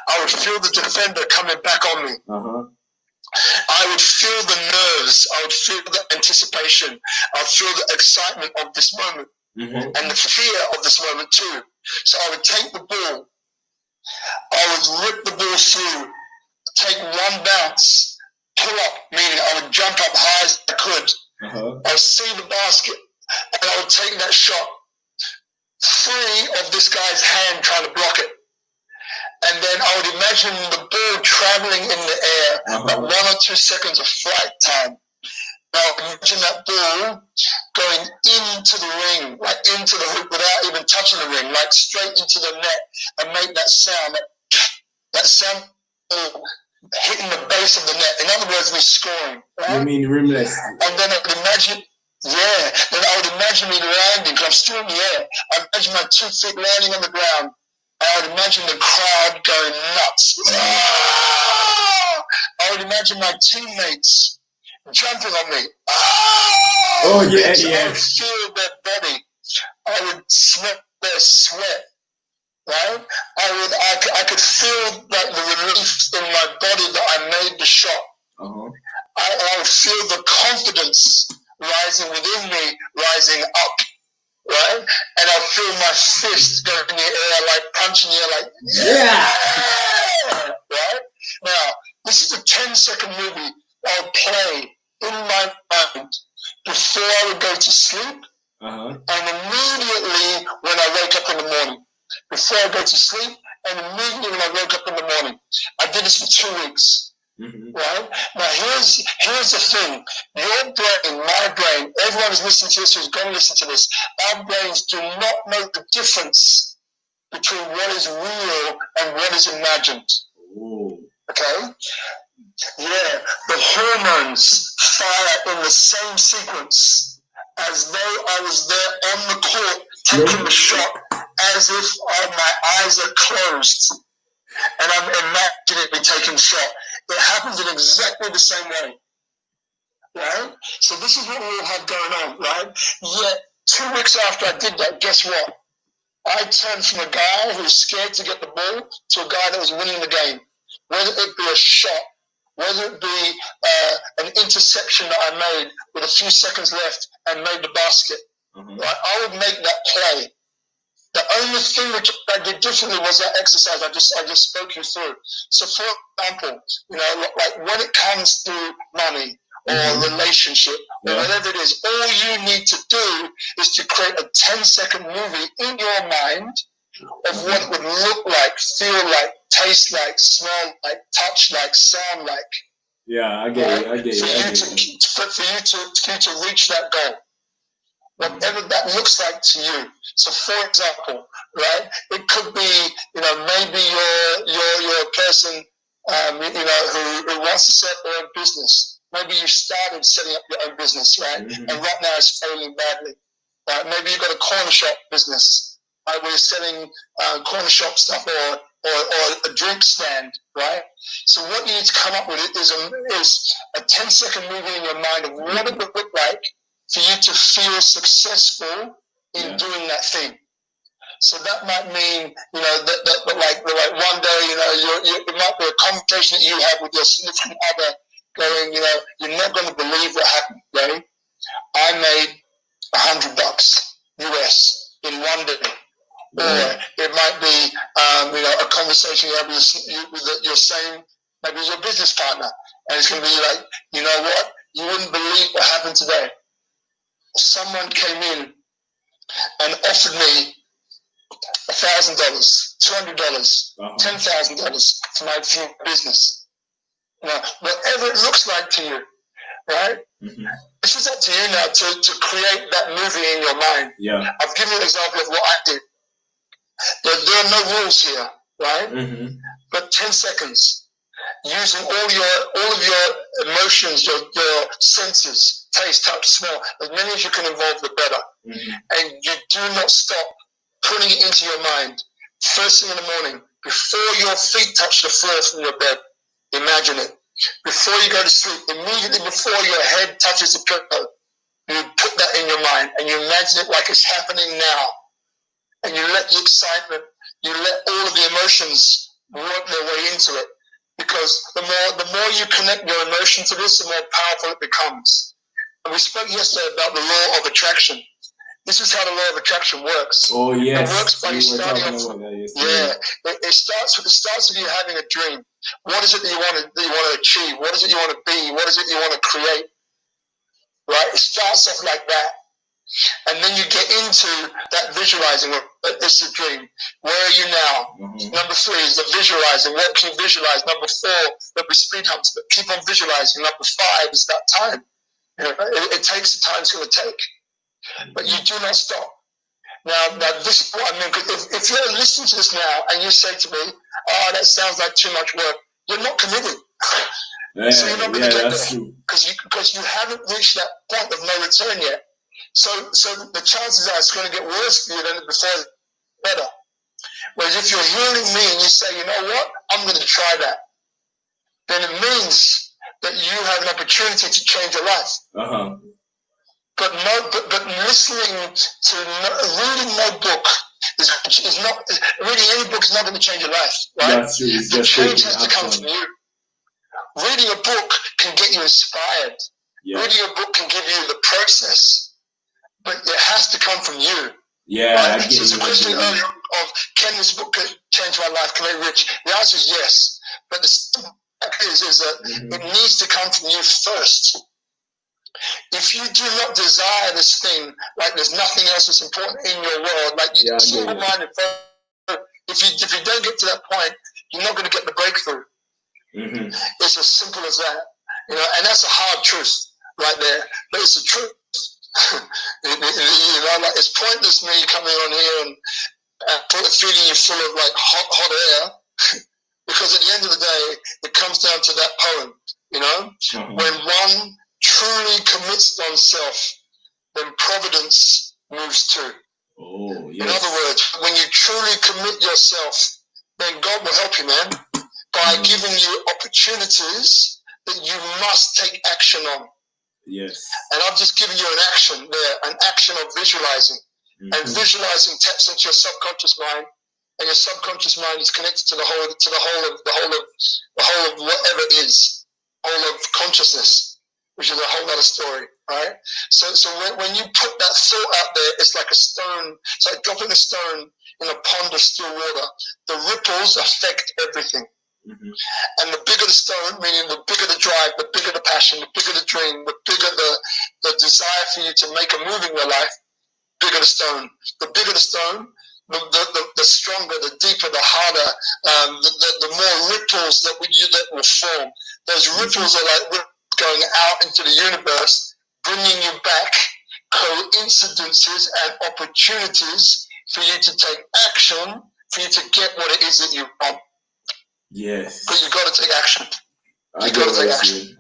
I would feel the defender coming back on me. I would feel the nerves. I would feel the anticipation. I would feel the excitement of this moment and the fear of this moment too. So I would take the ball. I would rip the ball through, take 1 bounce, pull up, meaning I would jump up high as I could. I would see the basket, and I would take that shot free of this guy's hand trying to block it. And then I would imagine the ball traveling in the air, about 1 or 2 seconds of flight time. Now imagine that ball going into the ring, like into the hoop without even touching the ring, like straight into the net, and make that sound, that sound hitting the base of the net. In other words, me scoring. Right? You mean rimless? And then I would imagine, then I would imagine me landing, because I'm still in the air. I imagine my 2 feet landing on the ground, I would imagine the crowd going nuts. I would imagine my teammates jumping on me. Oh, yeah, I yeah. would feel their body. I would smell their sweat. Right? I could feel like the relief in my body that I made the shot. I would feel the confidence rising within me, rising up. Right? And I'll feel my fist going in the air, like punching the air, like, yeah! Right? Now, this is a 10-second movie I'll play in my mind before I would go to sleep, and immediately when I wake up in the morning. Before I go to sleep, and immediately when I wake up in the morning. I did this for 2 weeks. Right? Now here's the thing. Your brain, my brain, everyone who's listening to this, who's going to listen to this, our brains do not know the difference between what is real and what is imagined. Okay? Yeah, the hormones fire in the same sequence as though I was there on the court taking the shot, as if my eyes are closed and I'm imagining me taking the shot. It happens in exactly the same way, right? So this is what we all have going on, right? Yet 2 weeks after I did that, guess what? I turned from a guy who was scared to get the ball to a guy that was winning the game. Whether it be a shot, whether it be an interception that I made with a few seconds left and made the basket, right? I would make that play. The only thing which I did differently was that exercise I just spoke you through. So, for example, like when it comes to money or relationship or whatever it is, all you need to do is to create a 10-second movie in your mind of what it would look like, feel like, taste like, smell like, touch like, sound like. Yeah, I get it. For you to reach that goal. Whatever that looks like to you. So, for example, right, it could be, maybe you're a person, who wants to set up their own business. Maybe you started setting up your own business, right, and right now it's failing badly. Right? Maybe you've got a corner shop business, right, where you're selling corner shop stuff or a drink stand, right? So what you need to come up with is a 10-second movie in your mind of what it would look like for you to feel successful in doing that thing. So that might mean, that like one day, it might be a conversation that you have with your significant other going, you're not going to believe what happened, right? I made $100 US in one day. Or it might be, a conversation you have with your same, maybe your business partner. And it's going to be like, you know what? You wouldn't believe what happened today. Someone came in and offered me $1,000, $200, $10,000 for my business. Whatever it looks like to you, right? This is up to you now to create that movie in your mind. Yeah. I've given you an example of what I did. There are no rules here, right? But 10 seconds, using all of your emotions, your senses, taste, touch, smell, as many as you can involve, the better. And you do not stop putting it into your mind. First thing in the morning, before your feet touch the floor from your bed, imagine it. Before you go to sleep, immediately before your head touches the pillow, you put that in your mind and you imagine it like it's happening now. And you let the excitement, you let all of the emotions work their way into it. Because the more you connect your emotion to this, the more powerful it becomes. And we spoke yesterday about the law of attraction. This is how the law of attraction works. Oh yes, it works by starting off. It starts with you having a dream. What is it that you want to achieve? What is it you want to be? What is it you want to create? Right? It starts off like that. And then you get into that visualizing. It's a dream. Where are you now? Number 3 is the visualizing. What can you visualize? Number 4, there'll be speed humps, but keep on visualizing. Number 5 is that time. It takes the time it's going to take. But you do not stop. Now this is what I mean. Because if you're listening to this now and you say to me, "Oh, that sounds like too much work," you're not committed. So you're not going to get there because you haven't reached that point of no return yet. So the chances are it's going to get worse for you than before, better. Whereas if you're hearing me and you say, you know what, I'm going to try that, then it means that you have an opportunity to change your life. But listening to reading no book is not reading any book is not going to change your life, right? That's true. It's the just change has to come from you. Reading a book can get you inspired. Yeah. Reading a book can give you the process, but it has to come from you. Yeah. Right? So it's a question earlier of, can this book change my life? Can I make rich? The answer is yes. But the fact is that it needs to come from you first. If you do not desire this thing, like there's nothing else that's important in your world, like you single-minded, if you don't get to that point, you're not going to get the breakthrough. It's as simple as that, you know, and that's a hard truth right there, but it's the truth. You know, like it's pointless me coming on here and feeding you full of like hot air, because at the end of the day, it comes down to that poem, you know, when one truly commits oneself, then providence moves too. Oh, yes. In other words, when you truly commit yourself, then God will help you, man, by giving you opportunities that you must take action on. Yes. And I've just given you an action there, an action of visualizing. And visualizing taps into your subconscious mind, and your subconscious mind is connected to the whole of whatever it is, whole of consciousness, which is a whole other story, right? So when you put that thought out there, it's like a stone. It's like dropping a stone in a pond of still water. The ripples affect everything. And the bigger the stone, meaning the bigger the drive, the bigger the passion, the bigger the dream, the bigger the desire for you to make a move in your life, bigger the stone. The bigger the stone, the stronger, the deeper, the harder, the more ripples that will form. Those ripples are like going out into the universe, bringing you back coincidences and opportunities for you to take action, for you to get what it is that you want. Yes. But you've got to take action. You've got to take action.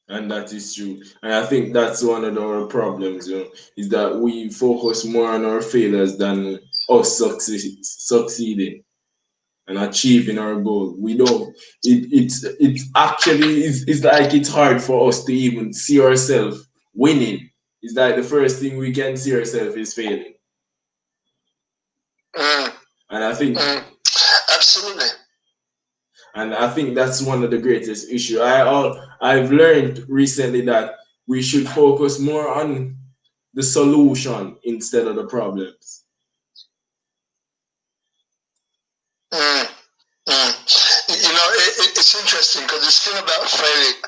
And that is true. And I think that's one of our problems, you know, is that we focus more on our failures than us succeeding and achieving our goal. We don't. It's actually it's like it's hard for us to even see ourselves winning. It's like the first thing we can see ourselves is failing. And I think absolutely. And I think that's one of the greatest issues. I've learned recently that we should focus more on the solution instead of the problems. You know, it's interesting because this thing about failure,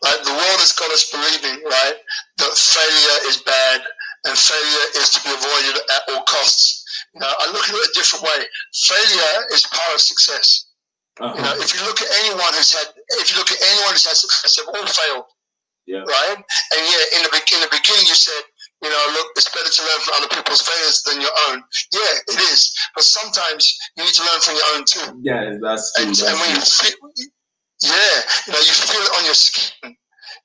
like the world has got us believing, right, that failure is bad and failure is to be avoided at all costs. You know, I look at it a different way. Failure is part of success. You know, if you look at anyone who's had success, they've all failed. Yeah. Right? And yeah, in the beginning you said, you know, look, it's better to learn from other people's failures than your own. Yeah, it is. But sometimes you need to learn from your own too. Yeah, that's true. And when you feel, you know, you feel it on your skin.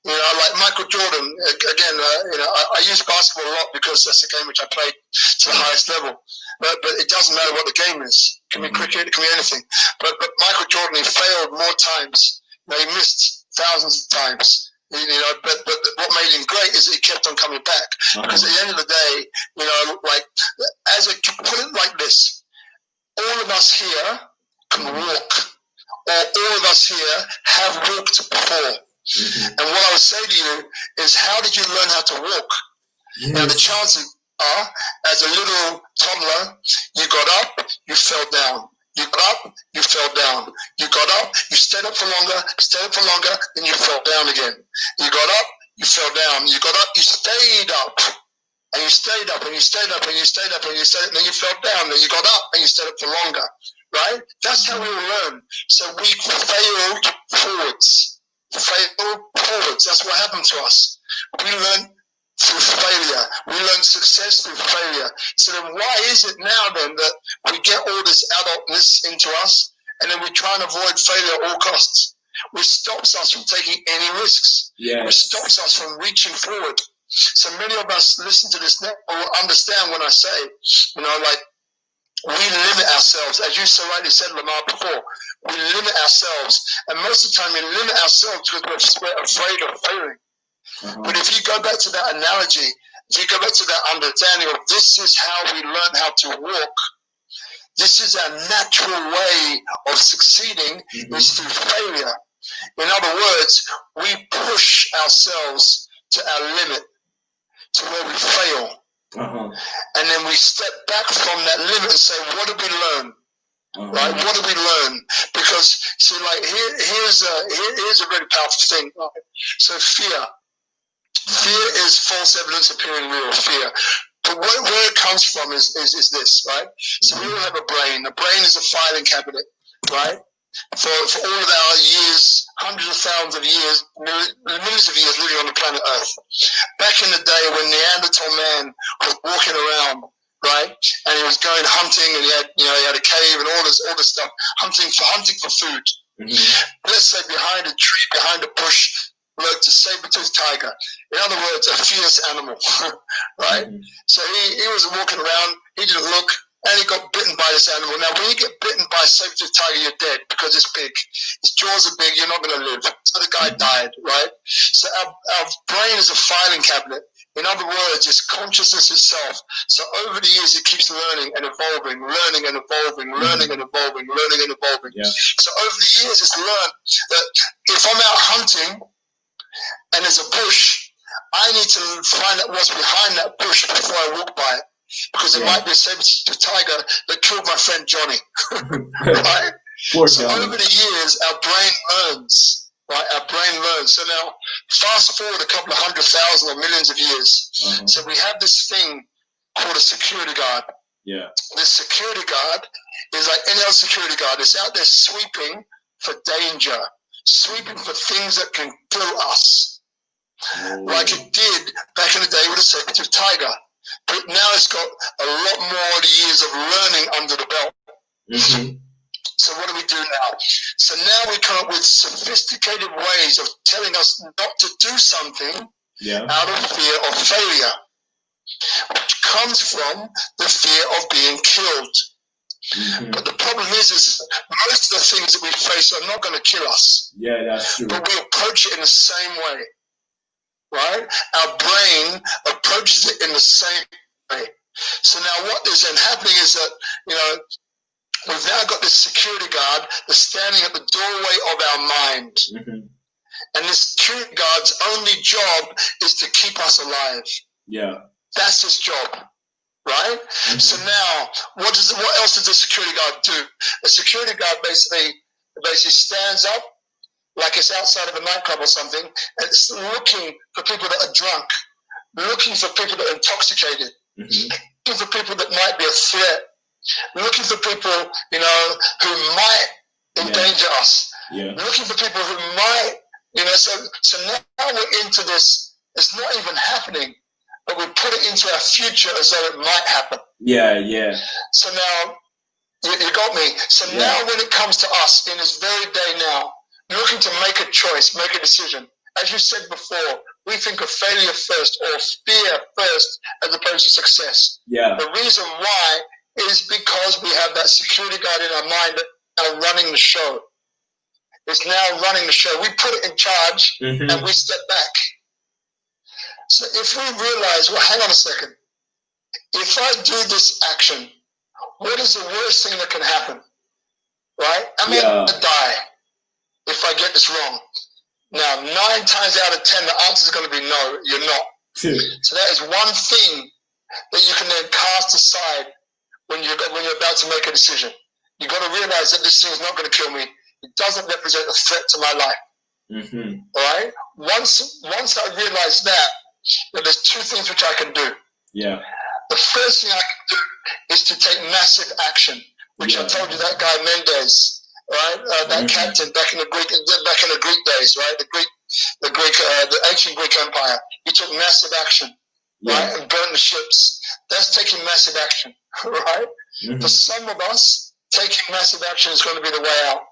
You know, like Michael Jordan, again, you know, I use basketball a lot because that's a game which I played to the highest level. But it doesn't matter what the game is. It can be cricket, it can be anything. But Michael Jordan, he failed more times. You know, he missed thousands of times. You know, but what made him great is that he kept on coming back. Because at the end of the day, you know, like, put it like this: all of us here can walk, or all of us here have walked before. And what I would say to you is, how did you learn how to walk? Yes. Now the chances are, as a little toddler, you got up, you fell down. You got up, you fell down. You got up, you stayed up for longer, then you fell down again. You got up, you fell down. You got up, you stayed up. And you stayed up, and you stayed up, and you stayed up, and you stayed up, and then you fell down. Then you got up, and you stayed up for longer. Right? That's how we learn. So we failed forwards. That's what happened to us. We learn through failure. We learn success through failure. So then why is it now then that we get all this adultness into us and then we try and avoid failure at all costs? Which stops us from taking any risks. Yes. Which stops us from reaching forward. So many of us listen to this now will understand when I say, like, we limit ourselves. As you so rightly said, Lamar, before, we limit ourselves. And most of the time we limit ourselves because we're afraid of failing. But if you go back to that analogy, if you go back to that understanding of this is how we learn how to walk, this is our natural way of succeeding, is through failure. In other words, we push ourselves to our limit, to where we fail. And then we step back from that limit and say, what did we learn? Right? What did we learn? Because, see, like, here's a very powerful thing. Right? So fear. Fear is false evidence appearing real, fear. But where it comes from is this, right? So we all have a brain. The brain is a filing cabinet, right? For all of our years, hundreds of thousands of years, millions of years living on the planet Earth. Back in the day when Neanderthal man was walking around, right, and he was going hunting, and he had a cave and all this stuff, hunting for food. Let's say behind a tree, behind a bush, lurked a saber-toothed tiger. In other words, a fierce animal, right? So he was walking around. He didn't look. And he got bitten by this animal. Now, when you get bitten by a saber-toothed tiger, you're dead because it's big. Its jaws are big. You're not going to live. So the guy died, right? So our brain is a filing cabinet. In other words, it's consciousness itself. So over the years, it keeps learning and evolving, learning and evolving, learning and evolving, learning and evolving. So over the years, it's learned that if I'm out hunting and there's a bush, I need to find out what's behind that bush before I walk by it. Because it might be a saber-toothed tiger that killed my friend Johnny, right? So over the years, our brain learns, right? Our brain learns. So now, fast forward a couple of 100,000 or millions of years. So we have this thing called a security guard. This security guard is like any other security guard. It's out there sweeping for danger, sweeping for things that can kill us, like it did back in the day with a saber-toothed tiger. But now it's got a lot more years of learning under the belt. So what do we do now? So now we come up with sophisticated ways of telling us not to do something out of fear of failure, which comes from the fear of being killed. But the problem is most of the things that we face are not going to kill us. That's true. But we approach it in the same way. Right? Our brain approaches it in the same way. So now what is then happening is that, we've now got this security guard that's standing at the doorway of our mind. And this security guard's only job is to keep us alive. That's his job. Right? So now, what else does the security guard do? The security guard basically stands up, like it's outside of a nightclub or something, and it's looking for people that are drunk, looking for people that are intoxicated, looking for people that might be a threat, looking for people, who might endanger us, looking for people who might, so now we're into this, it's not even happening, but we put it into our future as though it might happen. So now, you got me. So now when it comes to us in this very day now, looking to make a choice, make a decision. As you said before, we think of failure first or fear first as opposed to success. The reason why is because we have that security guard in our mind that now running the show. It's now running the show. We put it in charge and we step back. So if we realize, well, hang on a second. If I do this action, what is the worst thing that can happen? Right? I'm going to die if I get this wrong. Now, 9 times out of 10, the answer is going to be no, you're not. So that is one thing that you can then cast aside when you're about to make a decision. You've got to realize that this thing is not going to kill me. It doesn't represent a threat to my life. All right? Once I realize that there's 2 things which I can do. The first thing I can do is to take massive action, which I told you that guy Mendes, right? That captain back in the Greek days, right? The ancient Greek Empire. He took massive action, right, and burned the ships. That's taking massive action, right? For some of us, taking massive action is going to be the way out.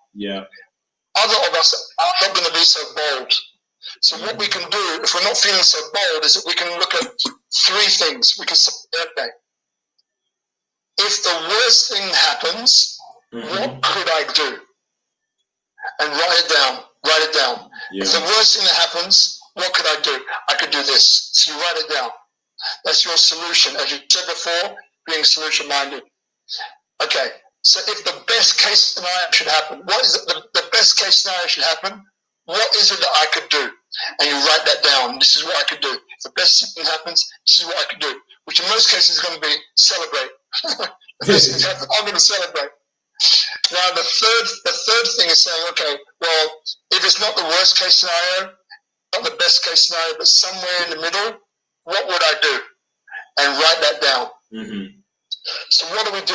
Other of us are not going to be so bold. So what we can do, if we're not feeling so bold, is that we can look at three things. We can say, okay, if the worst thing happens, what could I do? And write it down. Write it down. Yeah. If the worst thing that happens, what could I do? I could do this. So you write it down. That's your solution. As you said before, being solution-minded. Okay. So if the best case scenario should happen, what is it? The best case scenario should happen? What is it that I could do? And you write that down. This is what I could do. If the best thing happens, this is what I could do. Which in most cases is going to be celebrate. The best thing happens, I'm going to celebrate. Now the third thing is saying, okay, well, if it's not the worst case scenario, not the best case scenario, but somewhere in the middle, what would I do? And write that down. So what do we do?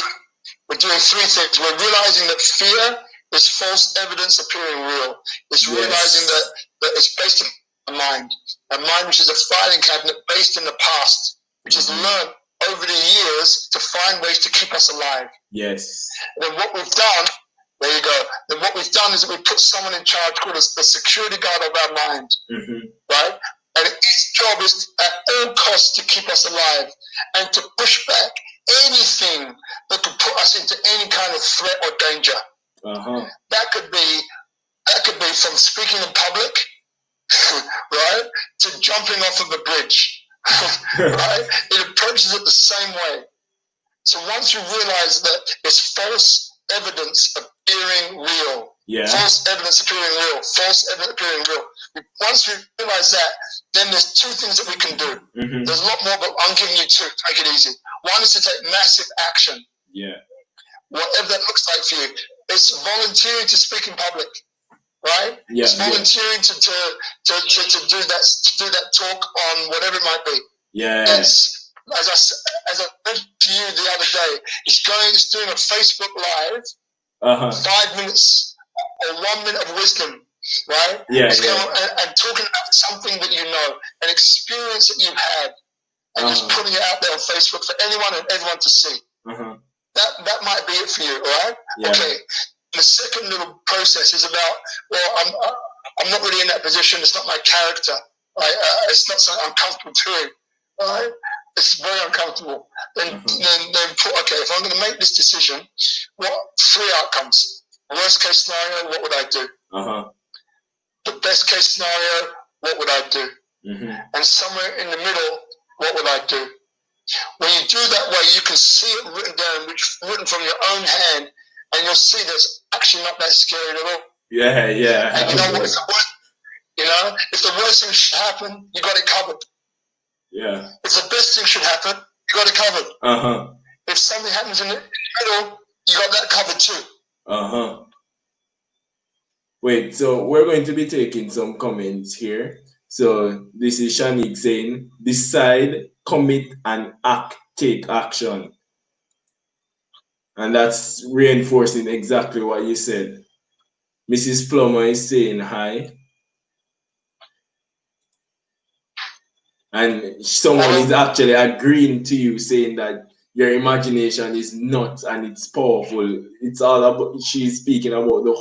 We're doing three things. We're realizing that fear is false evidence appearing real. It's realizing that it's based on a mind which is a filing cabinet based in the past, which has learned over the years to find ways to keep us alive. Yes. And then what we've done, there you go. Then what we've done is that we put someone in charge called as the security guard of our mind, right? And its job is at all costs to keep us alive and to push back anything that could put us into any kind of threat or danger. That could be from speaking in public, right, to jumping off of a bridge, right? It approaches it the same way. So once you realize that it's false evidence appearing real, false evidence appearing real, false evidence appearing real. Once we realize that, then there's two things that we can do. There's a lot more, but I'm giving you two to make it easy. One is to take massive action. Whatever that looks like for you. It's volunteering to speak in public, right? It's volunteering to do that talk on whatever it might be. Yes. As I mentioned to you the other day, it's doing a Facebook Live, 5 minutes or 1 minute of wisdom, right? And talking about something that you know, an experience that you've had, and just putting it out there on Facebook for anyone and everyone to see. That might be it for you, all right? Okay. The second little process is about, well, I'm not really in that position. It's not my character. It's not something I'm comfortable doing. All right? It's very uncomfortable. Then okay, if I'm going to make this decision, what three outcomes? Worst case scenario, what would I do? The best case scenario, what would I do? And somewhere in the middle, what would I do? When you do that way, you can see it written down, written from your own hand, and you'll see that it's actually not that scary at all. And you know what? If the worst thing should happen, you got it covered. If the best thing should happen, you got it covered. If something happens in the middle, you got that covered too. Wait, so we're going to be taking some comments here. So this is Shanique saying, decide, commit, and take action. And that's reinforcing exactly what you said. Mrs. Plummer is saying hi. And someone is actually agreeing to you, saying that your imagination is nuts and it's powerful. It's all about, she's speaking about the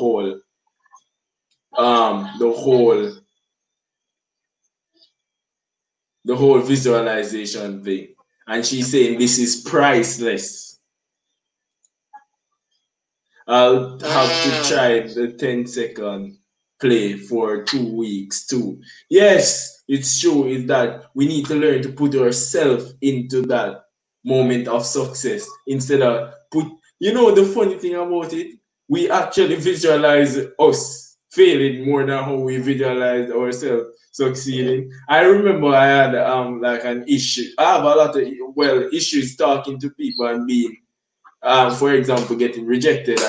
whole visualization thing. And she's saying this is priceless. I'll have to try the 10-second play for 2 weeks too. Yes, it's true, is that we need to learn to put ourselves into that moment of success instead of the funny thing about it, we actually visualize us failing more than how we visualize ourselves succeeding. I remember I had like an issue. I have a lot of issues talking to people and being for example, getting rejected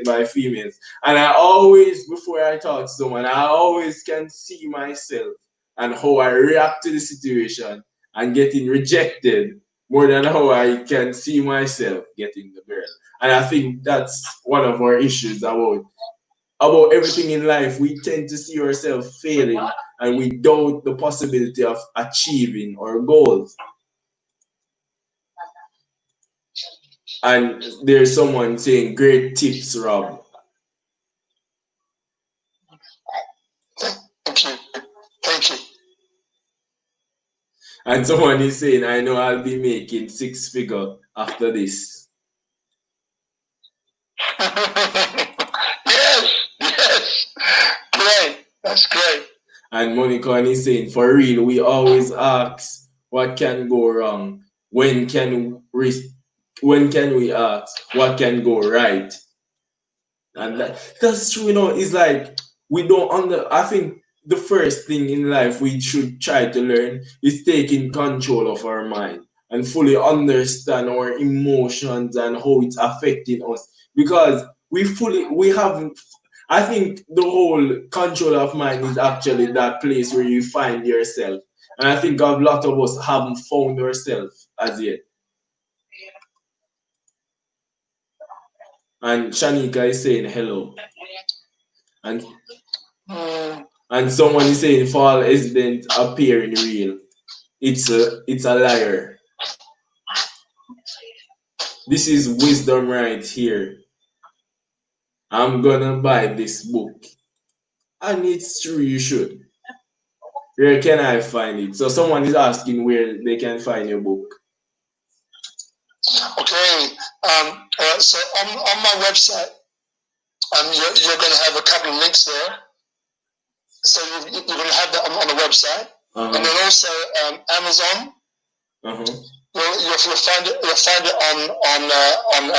by females. And I always, before I talk to someone, I always can see myself and how I react to the situation and getting rejected more than how I can see myself getting the girl. And I think that's one of our issues about everything in life. We tend to see ourselves failing and we doubt the possibility of achieving our goals. And there's someone saying, great tips, Rob. Thank Thank you. Thank you. And someone is saying, I know I'll be making 6 figure after this. Yes. Great. That's great. And Monica is saying, for real, we always ask what can go wrong. When can we ask what can go right? And that's true, it's like we don't I think the first thing in life we should try to learn is taking control of our mind and fully understand our emotions and how it's affecting us, because I think the whole control of mind is actually that place where you find yourself, and I think a lot of us haven't found ourselves as yet. And Shanika is saying hello. And someone is saying fall isn't appearing real. It's a liar. This is wisdom right here. I'm gonna buy this book. And it's true, you should. Where can I find it? So someone is asking where they can find your book. Okay. So on my website, you're going to have a couple of links there. So you're going to have that on the website, and then also Amazon. You'll find it on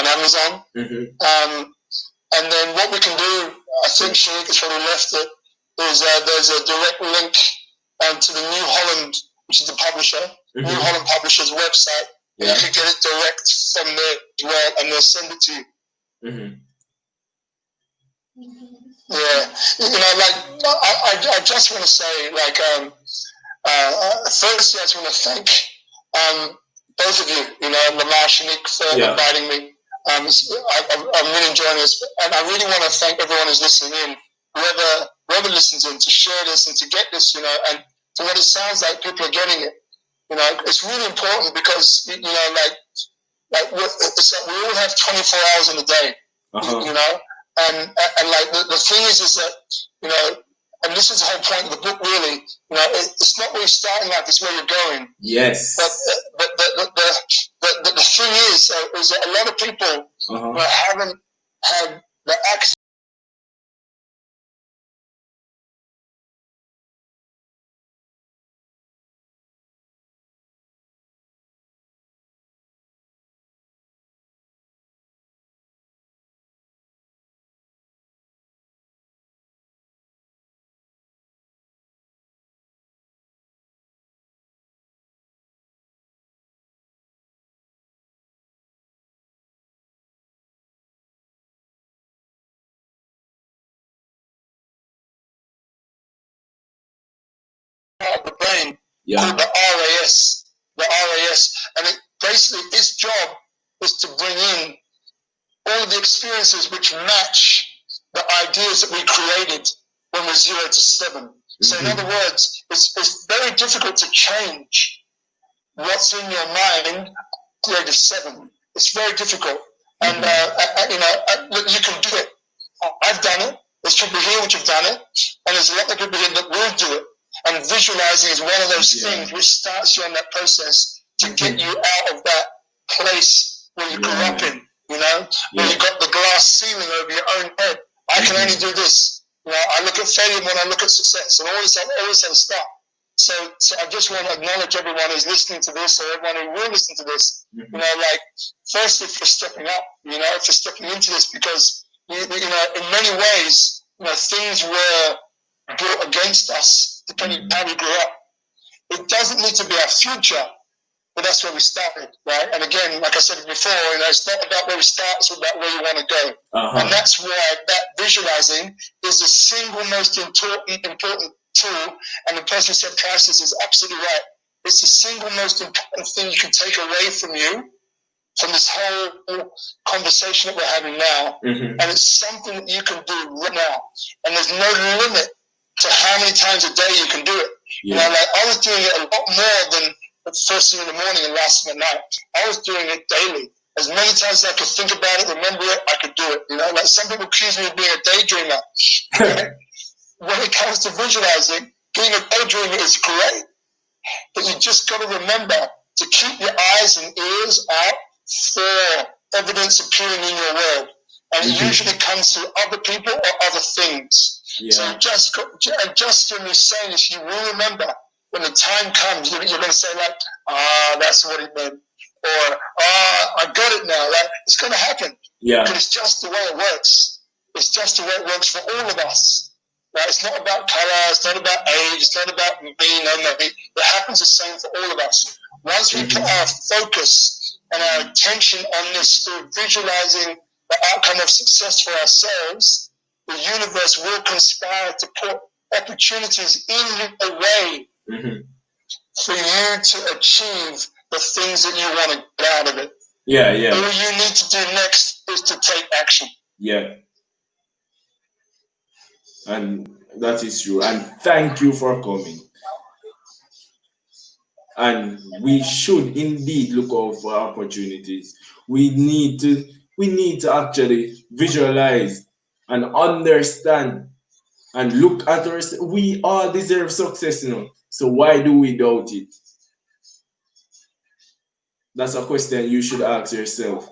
Amazon. And then what we can do, I think Shanik has probably left it, is there's a direct link to the New Holland, which is the publisher, New Holland Publisher's website. And you can get it direct from there as well, and they'll send it to you. Yeah, I just want to say, firstly, I just want to thank both of you, Lamar, Shanik, for inviting me. I'm really enjoying this, and I really want to thank everyone who's listening in, whoever listens in, to share this and to get this, and to what it sounds like people are getting it. It's really important because, it's like we all have 24 hours in a day, and the thing is that, and this is the whole point of the book, really, it's not where you're starting life, it's where you're going. Yes. But the thing is that a lot of people haven't had the access. The brain called the RAS, and basically its job is to bring in all of the experiences which match the ideas that we created when we're 0 to 7. So in other words, it's very difficult to change what's in your mind grade of 7. It's very difficult, and you can do it. I've done it. There's people here which have done it, and there's a lot of people here that will do it. And visualizing is one of those things which starts you on that process to get you out of that place where you grew up in, where you got the glass ceiling over your own head. I can only do this. I look at failure when I look at success, and all this other stuff. So I just want to acknowledge everyone who's listening to this, or everyone who will listen to this. Firstly, for stepping up, for stepping into this, because in many ways, things were built against us, depending on how we grew up. It doesn't need to be our future, but that's where we started, right? And again, like I said before, it's not about where we start, it's about where you want to go. And that's why that visualizing is the single most important tool. And the person who said crisis is absolutely right. It's the single most important thing you can take away from you, from this whole conversation that we're having now. And it's something that you can do right now. And there's no limit to how many times a day you can do it. I was doing it a lot more than first thing in the morning and last thing at night. I was doing it daily. As many times as I could think about it, remember it, I could do it. Some people accuse me of being a daydreamer. when it comes to visualizing, being a daydreamer is great, but you just got to remember to keep your eyes and ears out for evidence appearing in your world. And it usually comes through other people or other things. Yeah. So just when you're saying this, you will remember when the time comes, you're going to say like, that's what it meant. Or, I got it now. Like, it's going to happen. Yeah. But it's just the way it works. It's just the way it works for all of us. Right? It's not about color. It's not about age. It's not about me, no, maybe. It happens the same for all of us. Once we put our focus and our attention on this through visualizing the outcome of success for ourselves, the universe will conspire to put opportunities in a way for you to achieve the things that you want to get out of it. Yeah. All you need to do next is to take action. Yeah. And that is true. And thank you for coming. And we should indeed look out for opportunities. We need to actually visualize and understand and look at us. We all deserve success, So why do we doubt it? That's a question you should ask yourself.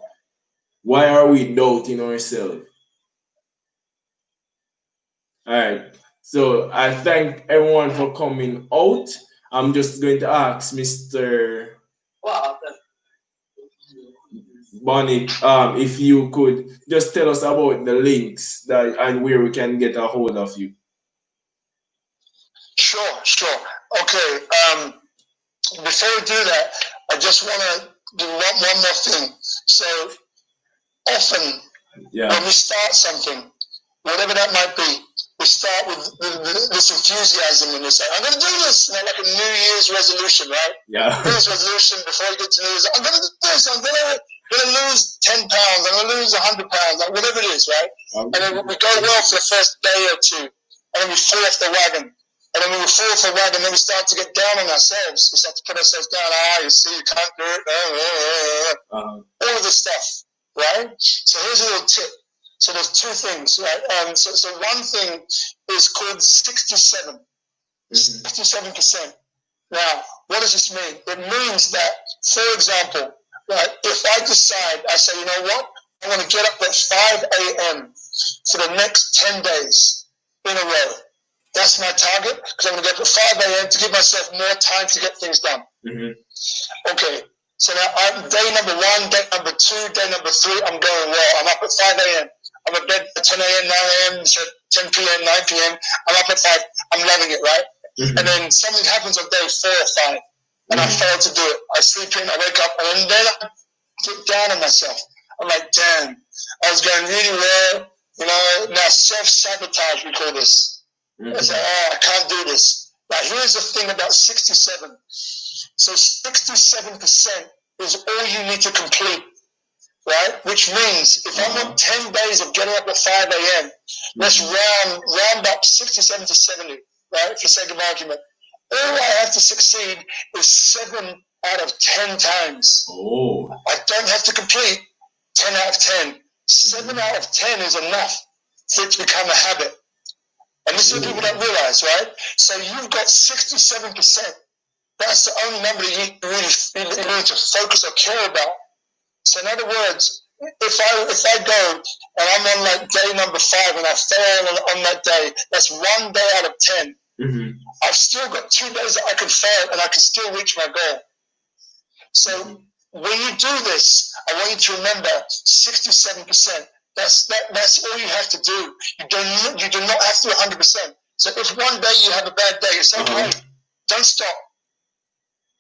Why are we doubting ourselves? All right. So I thank everyone for coming out. I'm just going to ask Mr. Bonnick, if you could just tell us about the links and where we can get a hold of you. Sure. Okay. Before we do that, I just want to do one more thing. So often when we start something, whatever that might be, we start with this enthusiasm and we say, I'm going to do this, like a New Year's resolution, right? Yeah. New Year's resolution before you get to New Year's, I'm going to do this, I'm going to lose 10 pounds, I'm going to lose 100 pounds, like whatever it is, right? And then we go well for the first day or two, and then we fall off the wagon. And then when we fall off the wagon, then we start to get down on ourselves. We start to put ourselves down, you see, you can't do it, all of this stuff, right? So here's a little tip. So there's two things, right? So one thing is called 67. 67%. Now, what does this mean? It means that, for example, right, if I decide, I say, you know what? I want to get up at 5 a.m. for the next 10 days in a row. That's my target, because I'm going to get up at 5 a.m. to give myself more time to get things done. Okay, so now day number 1, day number 2, day number 3, I'm going well. I'm up at 5 a.m. I'm at bed at 10 a.m., 9 a.m., 10 p.m., 9 p.m. I'm up at 5. I'm loving it, right? And then something happens on day 4 or 5, and I fail to do it. I sleep in, I wake up, and then I get down on myself. I'm like, damn, I was going really well. Now self-sabotage, we call this. I say, I can't do this. Now, here's the thing about 67. So 67% is all you need to complete, right? Which means if I'm on 10 days of getting up at 5 a.m., let's round up 67 to 70, right, for sake of argument. All I have to succeed is 7 out of 10 times. I don't have to complete 10 out of 10. 7 out of 10 is enough for it to become a habit. And this is what people don't realize, right? So you've got 67%. That's the only number that you really need to focus or care about. So in other words, if I go and I'm on like day number 5 and I fail on that day, that's 1 day out of 10. I've still got 2 days that I can fail and I can still reach my goal. So when you do this, I want you to remember 67%. That's all you have to do. You do not have to do 100%. So if one day you have a bad day, it's okay. Don't stop.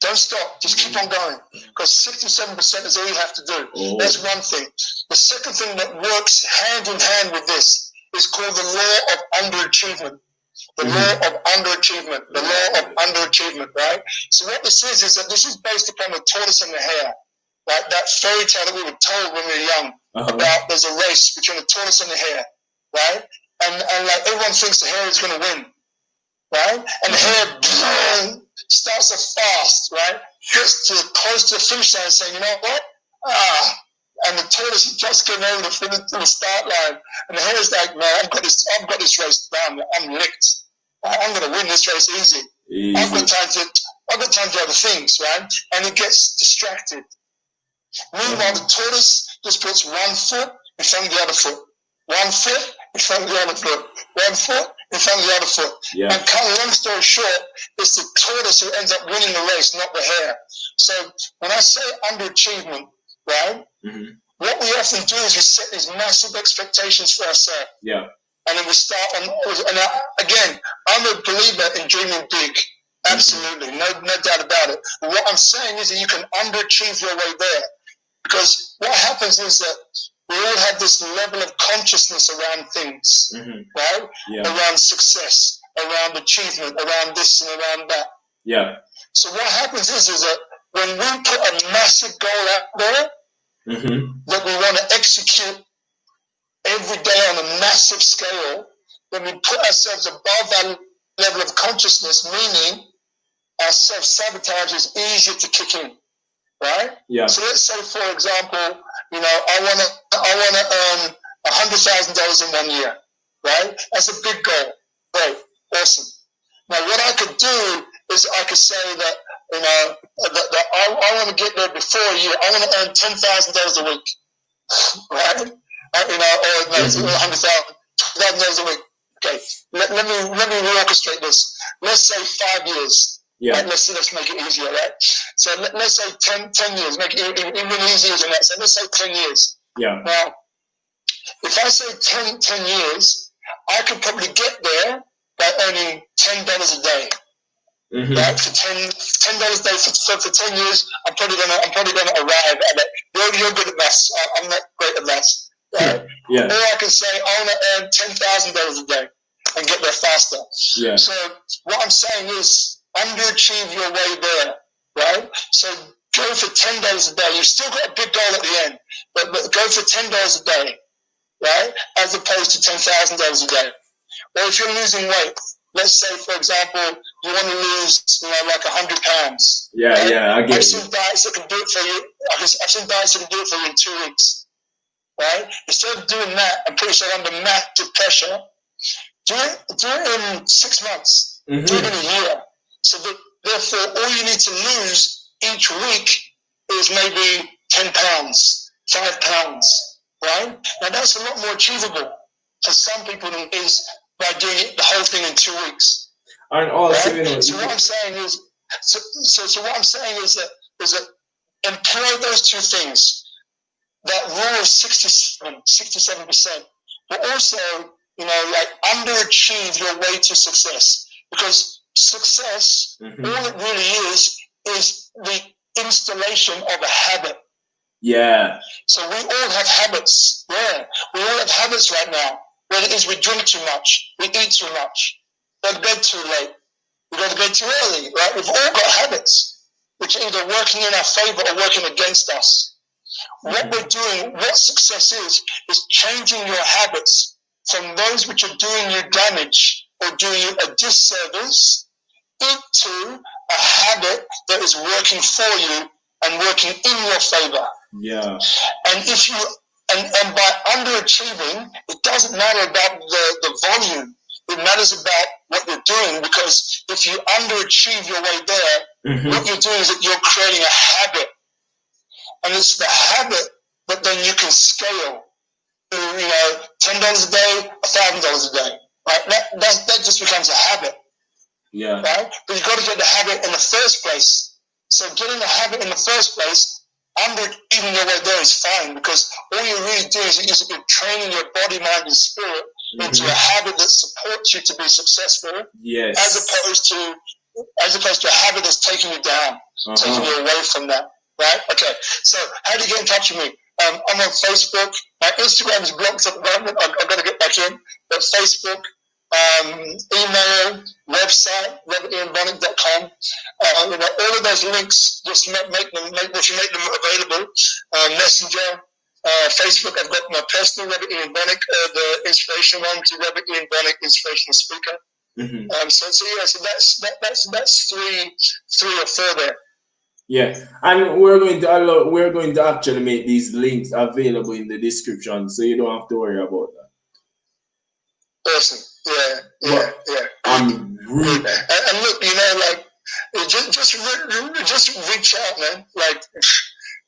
Don't stop. Just keep on going. Because 67% is all you have to do. That's one thing. The second thing that works hand in hand with this is called the law of underachievement. The law of underachievement. The law of underachievement, right? So what this is that this is based upon the tortoise and the hare. Like that fairy tale that we were told when we were young about there's a race between the tortoise and the hare, right? And like everyone thinks the hare is going to win, right? And the hare starts off fast, right? Gets to close to the finish line saying, you know what? And the tortoise just came over to the start line. And the hare's like, no, I've got this race down. I'm licked. I'm going to win this race easy. I've got time to do other things, right? And it gets distracted. Meanwhile, the tortoise just puts one foot in front of the other foot. One foot in front of the other foot. One foot in front of the other foot. Yeah. And cut a long story short, it's the tortoise who ends up winning the race, not the hare. So when I say underachievement, right, what we often do is we set these massive expectations for ourselves. Yeah. And then we start on, and again, I'm a believer in dreaming big. Absolutely, no doubt about it. But what I'm saying is that you can underachieve your way there. Because what happens is that we all have this level of consciousness around things, right? Yeah. Around success, around achievement, around this and around that. Yeah. So what happens is that when we put a massive goal out there that we want to execute every day on a massive scale, when we put ourselves above that level of consciousness, meaning our self-sabotage is easier to kick in, right? Yeah. So let's say, for example, I want to earn $100,000 in 1 year, right? That's a big goal. Great, awesome. Now, what I could do is I could say that, that I want to get there before a year. I want to earn $10,000 a week, right? Or $100,000 a week. Okay, let me reorchestrate this. Let's say 5 years. Yeah. Right? Let's make it easier, right? So let's say 10 years. Make it even easier than that. So let's say 10 years. Yeah. Now, if I say 10 years, I could probably get there by earning $10 a day. Right? For $10 a day for 10 years, I'm probably gonna arrive at it. You're good at maths. I'm not great at maths. Right? Yeah. Or I can say I want to earn $10,000 a day and get there faster. Yeah. So what I'm saying is underachieve your way there, right? So go for $10 a day. You've still got a big goal at the end, but go for $10 a day, right? As opposed to $10,000 a day. Or if you're losing weight, let's say, for example, you want to lose, like 100 pounds. Yeah, right? yeah, I get it. I've seen diets that can do it for you. I've seen diets that can do it for you in 2 weeks, right? Instead of doing that and put yourself under massive pressure, do it in 6 months. Do it in a year. So therefore, all you need to lose each week is maybe 10 pounds, 5 pounds, right? Now that's a lot more achievable for some people than it is by doing it the whole thing in 2 weeks. And also, right? So what I'm saying is, so what I'm saying is that employ those two things. That rule of 67%, but also, like underachieve your way to success, because success, all it really is the installation of a habit. Yeah. So we all have habits. Yeah. We all have habits right now. Whether it is we drink too much, we eat too much, go to bed too late, we go to bed too early, right? We've all got habits which are either working in our favor or working against us. What we're doing, what success is changing your habits from those which are doing you damage or doing you a disservice into a habit that is working for you and working in your favor. Yeah. And if you and by underachieving, it doesn't matter about the volume. It matters about what you're doing, because if you underachieve your way there, what you're doing is that you're creating a habit. And it's the habit that then you can scale to, $10 a day, $1,000 a day. Right? That just becomes a habit. Yeah. Right? But you've got to get the habit in the first place. So getting the habit in the first place, underachieving your way there is fine, because all you're really doing is you're training your body, mind, and spirit into a habit that supports you to be successful. Yes. As opposed to a habit that's taking you down, taking you away from that. Right? Okay. So how do you get in touch with me? I'm on Facebook. My Instagram is blocked at the moment. I've got to get back in. But Facebook, email, website, robertianbonnick.com. All of those links, just make them available. Messenger, Facebook. I've got my personal Robert Ian Bonnick, the inspirational one, to Robert Ian Bonnick, inspirational speaker. So that's three or four there. Yeah, and we're going to actually make these links available in the description, so you don't have to worry about that. Awesome. Yeah. I'm And look, you know, like just reach out, man. Like,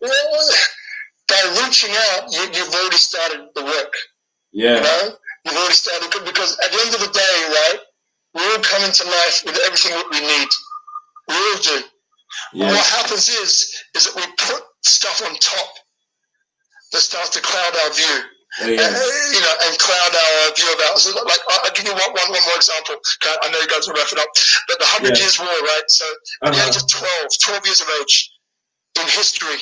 you know, by reaching out, you've already started the work. Yeah. You know, you've already started, because at the end of the day, right, we all come into life with everything that we need. We all do. Yeah. What happens is that we put stuff on top that starts to cloud our view. You know, and cloud our view of ours. Like, I'll give you one more example. I know you guys will wrap it up. But the 100 Years War, right? So at the age of 12 years of age, in history,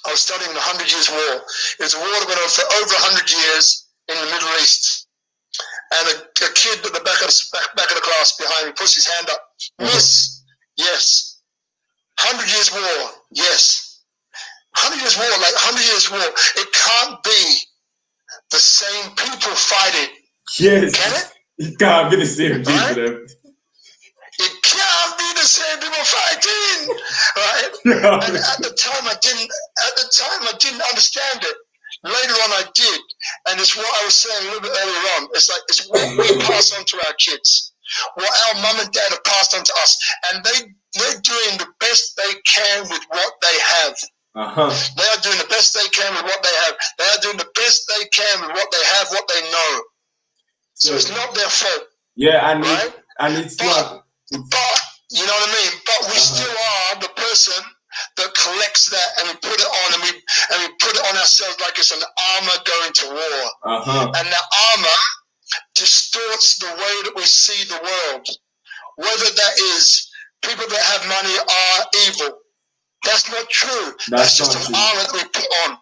I was studying the 100 Years War. It was a war that went on for over 100 years in the Middle East. And a kid at the back of the class behind me puts his hand up. Miss, yes. 100 Years War, yes. 100 Years War, like 100 Years War, it can't be the same people fighting. Yes. Can it? It can't be the same people. Right? It can't be the same people fighting, right? And at the time I didn't understand it. Later on I did. And it's what I was saying a little bit earlier on. It's like, it's what we pass on to our kids. What our mum and dad have passed on to us. And they're doing the best they can with what they have. They are doing the best they can with what they have. They are doing the best they can with what they have, what they know. So it's not their fault. Yeah, and right? It's but, not. But you know what I mean. But we still are the person that collects that, and we put it on, and we put it on ourselves like it's an armor going to war. And that armor distorts the way that we see the world. Whether that is people that have money are evil. That's not true. That's just an armor that we put on.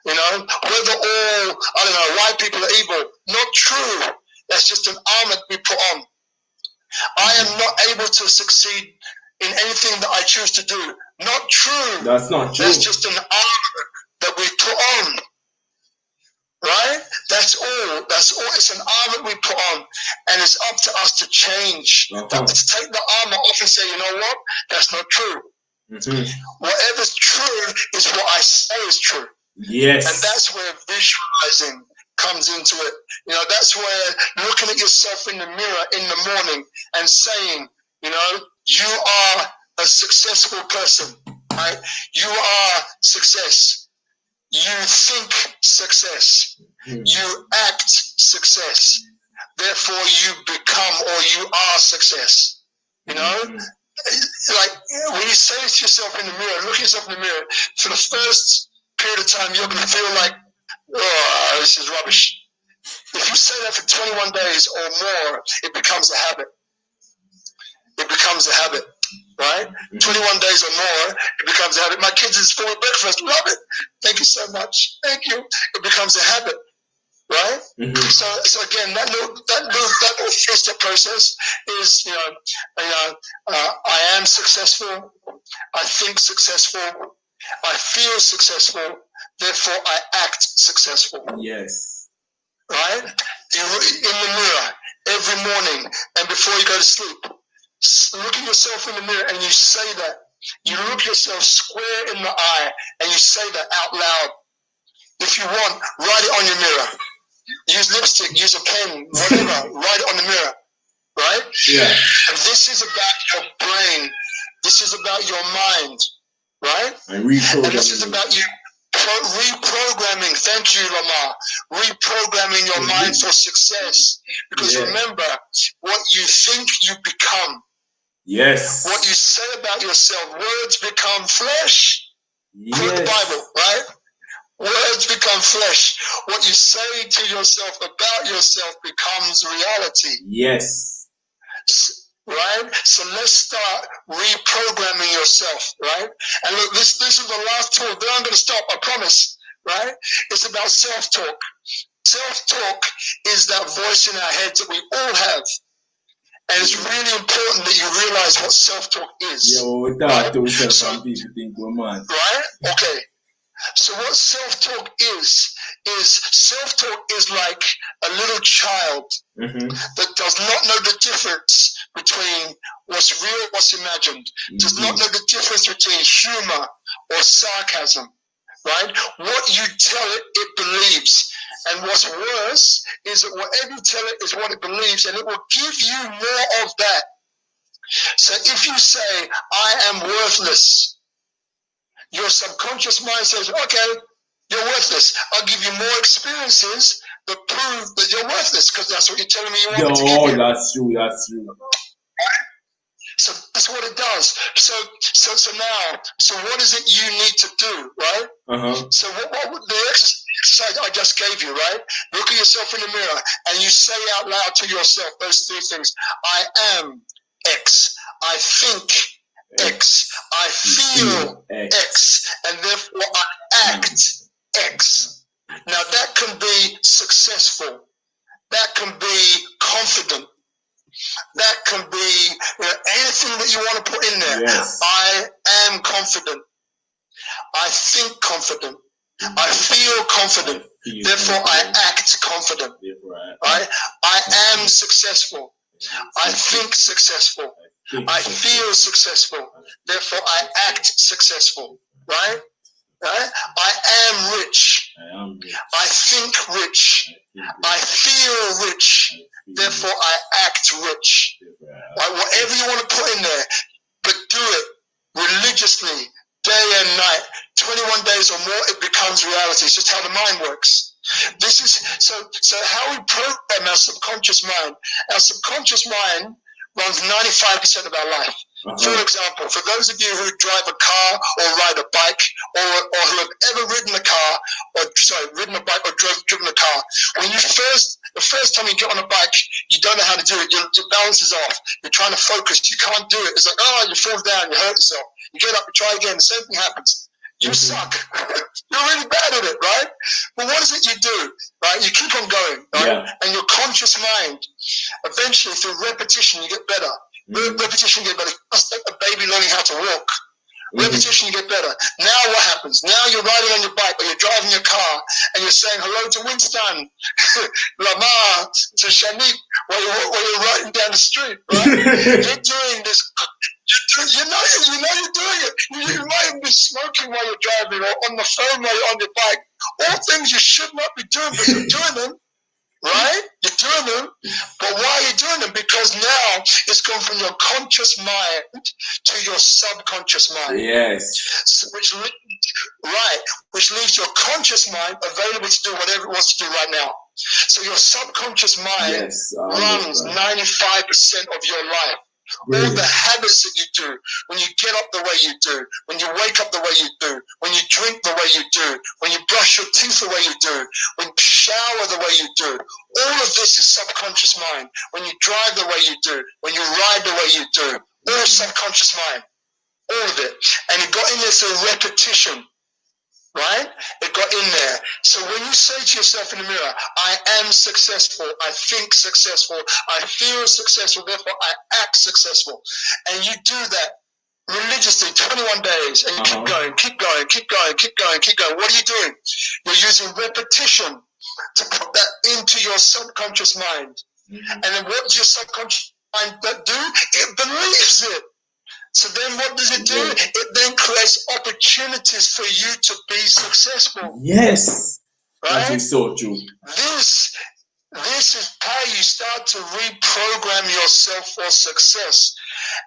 You know, whether all, I don't know, white people are evil. Not true. That's just an armor that we put on. I am not able to succeed in anything that I choose to do. Not true. That's not true. That's just an armor that we put on. Right? That's all. That's all. It's an armor we put on. And it's up to us to change. To take the armor off and say, you know what? That's not true. Whatever's true is what I say is true. Yes. And that's where visualizing comes into it. You know, that's where looking at yourself in the mirror in the morning and saying, you know, you are a successful person, right? You are success. You think success. You act success. Therefore, you become or you are success. You know? Like, when you say to yourself in the mirror, look at yourself in the mirror, for the first period of time, you're going to feel like, oh, this is rubbish. If you say that for 21 days or more, it becomes a habit. It becomes a habit, right? 21 days or more, it becomes a habit. My kids is full of breakfast. Love it. Thank you so much. Thank you. It becomes a habit, right? So again, that little step process is, I am successful. I think successful. I feel successful. Therefore, I act successful. Yes. Right? You in the mirror every morning and before you go to sleep. Look at yourself in the mirror and you say that. You look yourself square in the eye and you say that out loud. If you want, write it on your mirror. Use lipstick, use a pen, whatever. Write it on the mirror. Right? Yeah. This is about your brain. This is about your mind. Right? And this is about you reprogramming. Thank you, Lamar. Reprogramming your mind for success. Because remember, what you think, you become. Yes. What you say about yourself, words become flesh. Quote the Bible, right? Words become flesh. What you say to yourself about yourself becomes reality. Yes. Right? So let's start reprogramming yourself, right? And look, this is the last tool. Then I'm going to stop, I promise, right? It's about self-talk. Self-talk is that voice in our heads that we all have. And it's really important that you realize what self-talk is. Right? Okay. So what self-talk is self-talk is like a little child that does not know the difference between what's real, what's imagined, does not know the difference between humor or sarcasm, right? What you tell it, it believes. And what's worse is that whatever you tell it is what it believes, and it will give you more of that. So if you say, I am worthless, your subconscious mind says, okay, you're worthless. I'll give you more experiences that prove that you're worthless, because that's what you're telling me you want me to give you. That's true. That's true. So that's what it does. So what is it you need to do, right? So what would the exercise I just gave you, right? Look at yourself in the mirror and you say out loud to yourself those three things. I am X. I think X. I feel X. And therefore I act X. Now that can be successful. That can be confident. That can be anything that you want to put in there. Yes. I am confident. I think confident. I feel confident. Therefore, I act confident. Right? I am successful. I think successful. I feel successful. Therefore, I act successful. Right? Right? I am rich. I think rich. I feel rich. Therefore, I act rich. Right? Whatever you want to put in there, but do it religiously, day and night. 21 days or more, it becomes reality. It's just how the mind works. This is so how we program our subconscious mind. Our subconscious mind runs 95% of our life. For example, for those of you who drive a car or ride a bike, or who have ever ridden a car, ridden a bike or driven a car, when you the first time you get on a bike, you don't know how to do it. Your balance is off. You're trying to focus. You can't do it. It's like, oh, you fall down. You hurt yourself. You get up, you try again. The same thing happens. You suck. You're really bad at it, right? But what is it you do, right? You keep on going, right? Yeah. And your conscious mind, eventually through repetition, you get better. Repetition, you get better. Just like a baby learning how to walk. Repetition, you get better. Now what happens? Now you're riding on your bike or you're driving your car and you're saying hello to Winston, Lamar, to Shanique while you're riding down the street, right? You're doing this. You know you're doing it. You might even be smoking while you're driving or on the phone while you're on your bike. All things you should not be doing, but you're doing them. Right? You're doing them. But why are you doing them? Because now it's gone from your conscious mind to your subconscious mind. Yes. So, which leaves your conscious mind available to do whatever it wants to do right now. So your subconscious mind runs 95% of your life. All the habits that you do, when you get up the way you do, when you wake up the way you do, when you drink the way you do, when you brush your teeth the way you do, when you shower the way you do, all of this is subconscious mind. When you drive the way you do, when you ride the way you do, all subconscious mind, all of it. And it got in there through repetition. Right? It got in there. So when you say to yourself in the mirror, I am successful, I think successful, I feel successful, therefore I act successful. And you do that religiously 21 days and you keep going, keep going, keep going, keep going, keep going. What are you doing? You're using repetition to put that into your subconscious mind. And then what does your subconscious mind do? It believes it. So then what does it do? It then creates opportunities for you to be successful. Yes. Right? That is so true. This is how you start to reprogram yourself for success.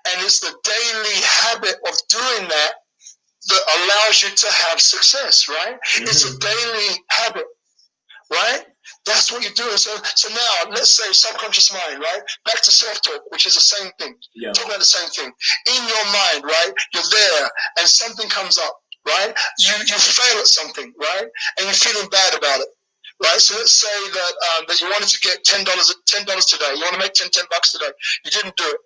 And it's the daily habit of doing that allows you to have success, right? It's a daily habit, right? That's what you're doing. So now, let's say subconscious mind, right? Back to self-talk, which is the same thing. Yeah. Talking about the same thing. In your mind, right? You're there and something comes up, right? You fail at something, right? And you're feeling bad about it, right? So let's say that you wanted to get $10 today. You want to make $10 today. You didn't do it.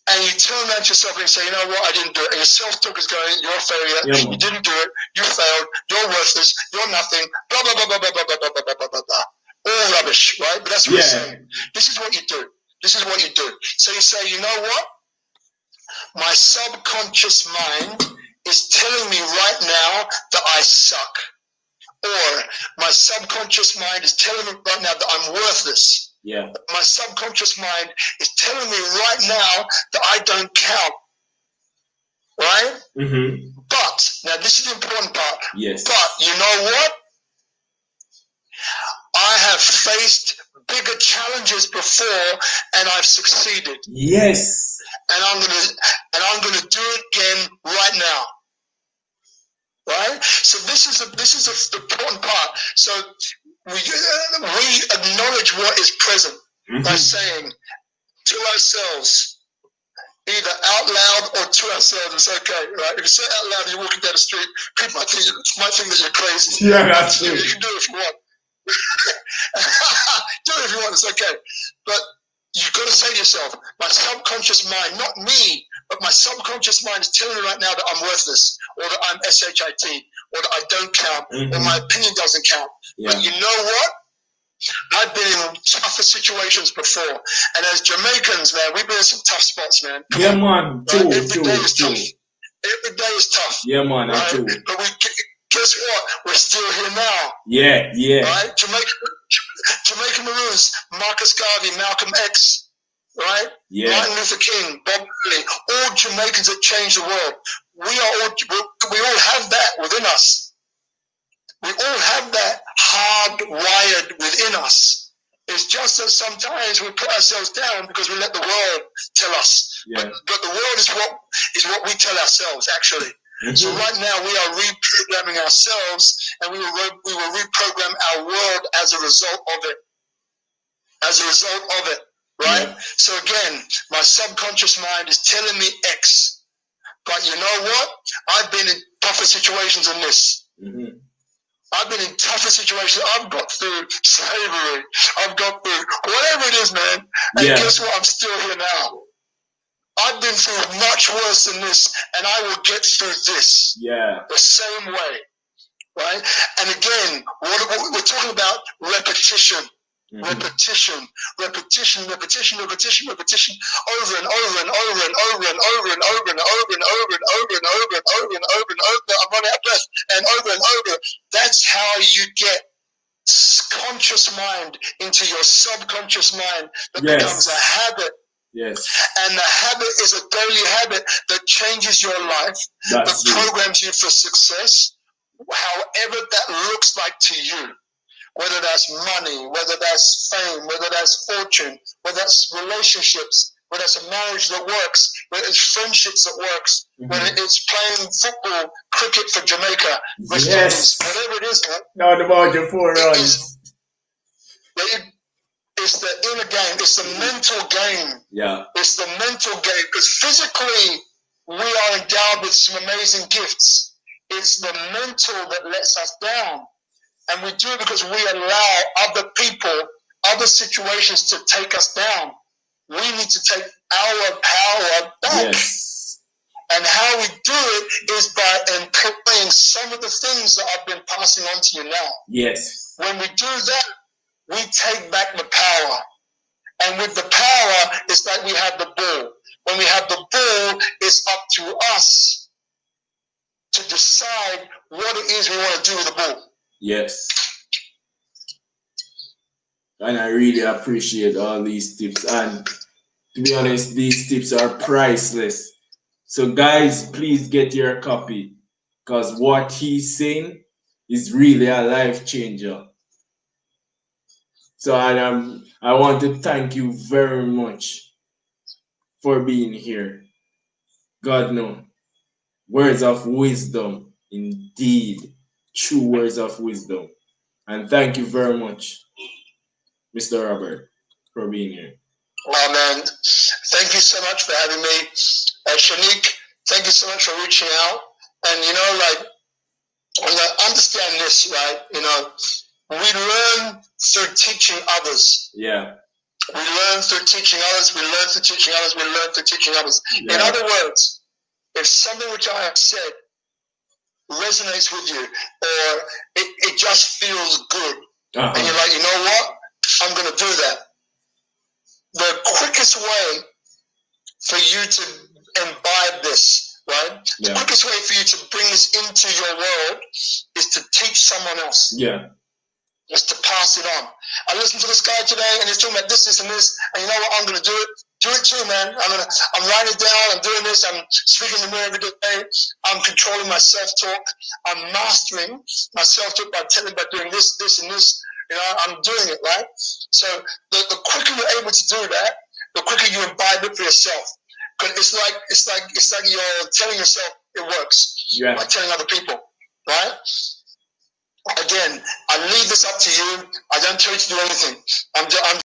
And you turn around to yourself and you say, you know what, I didn't do it. And your self-talk is going, you're a failure. Yeah, you didn't do it. You failed. You're worthless. You're nothing. Blah, blah, blah, blah, blah, blah, blah, blah, blah, blah, blah, blah. All rubbish, right? But that's what you're saying. This is what you do. This is what you do. So you say, you know what? My subconscious mind is telling me right now that I suck. Or my subconscious mind is telling me right now that I'm worthless. Yeah. My subconscious mind is telling me right now that I don't count. Right? But, now this is the important part. Yes. But you know what? I have faced bigger challenges before and I've succeeded. Yes. And I'm gonna do it again right now. Right? So this is the important part. So we acknowledge what is present by saying to ourselves, either out loud or to ourselves, it's okay, right? If you say it out loud and you're walking down the street, people might think that you're crazy. Yeah, that's true. You can do it if you want. Do it if you want, it's okay. But you've got to say to yourself, my subconscious mind, not me, but my subconscious mind is telling me right now that I'm worthless, or that I'm SHIT, or that I don't count, or my opinion doesn't count. Yeah. But you know what? I've been in tougher situations before. And as Jamaicans, man, we've been in some tough spots, man. Yeah, man. True, right? Every day is true. tough. Every day is tough. Yeah, man, right? true. But guess what? We're still here now. Yeah. Right? Jamaican Maroons, Marcus Garvey, Malcolm X, right? Yeah. Martin Luther King, Bob Marley, all Jamaicans that changed the world. We all have that within us. We all have that hardwired within us. It's just that sometimes we put ourselves down because we let the world tell us. Yeah. But the world is what we tell ourselves, actually. So right now we are reprogramming ourselves, and we will reprogram our world as a result of it. Right? Yeah. So again, my subconscious mind is telling me X. But you know what? I've been in tougher situations than this. I've been in tougher situations. I've got through slavery. I've got through whatever it is, man. And guess what? I'm still here now. I've been through much worse than this, and I will get through this. Yeah. The same way. Right? And again, what we're talking about repetition. Repetition, over and over and over and over and over and over and over and over and over and over and over and over and over and over and over and over and over. I'm running out of breath. And over. That's how you get conscious mind into your subconscious mind that becomes a habit. Yes. And the habit is a daily habit that changes your life, that programs you for success, however that looks like to you. Whether that's money, whether that's fame, whether that's fortune, whether that's relationships, whether it's a marriage that works, whether it's friendships that works, whether it's playing football, cricket for Jamaica, West Indies, whatever it is, man. Not about your 4 runs. It's the inner game. It's the mental game. Yeah. It's the mental game. Because physically, we are endowed with some amazing gifts. It's the mental that lets us down. And we do it because we allow other people, other situations to take us down. We need to take our power back. Yes. And how we do it is by employing some of the things that I've been passing on to you now. Yes. When we do that, we take back the power. And with the power, it's like we have the ball. When we have the ball, it's up to us to decide what it is we want to do with the ball. Yes. And I really appreciate all these tips. And to be honest, these tips are priceless. So guys, please get your copy, because what he's saying is really a life changer. So I want to thank you very much for being here. God knows, words of wisdom, indeed, true words of wisdom. And thank you very much, Mr. Robert, for being here. Well, man, thank you so much for having me. Shanique, thank you so much for reaching out. And, you know, like, understand this, right? You know, we learn through teaching others. Yeah. We learn through teaching others. We learn through teaching others. We learn through teaching others. Yeah. In other words, if something which I have said resonates with you, or it just feels good, and you're like, you know what? I'm going to do that. The quickest way for you to imbibe this, right? The quickest way for you to bring this into your world is to teach someone else. Yeah. Is to pass it on. I listened to this guy today, and he's talking about this, and this, and you know what? I'm going to do it. Do it too, man. I'm writing it down. I'm doing this. I'm speaking to me every day. I'm controlling my self-talk. I'm mastering my self-talk by doing this, and this. You know, I'm doing it, right? So the quicker you're able to do that, the quicker you imbibe it for yourself. Because it's like you're telling yourself it works. Yeah. By telling other people, right? Again, I leave this up to you. I don't tell you to do anything. I'm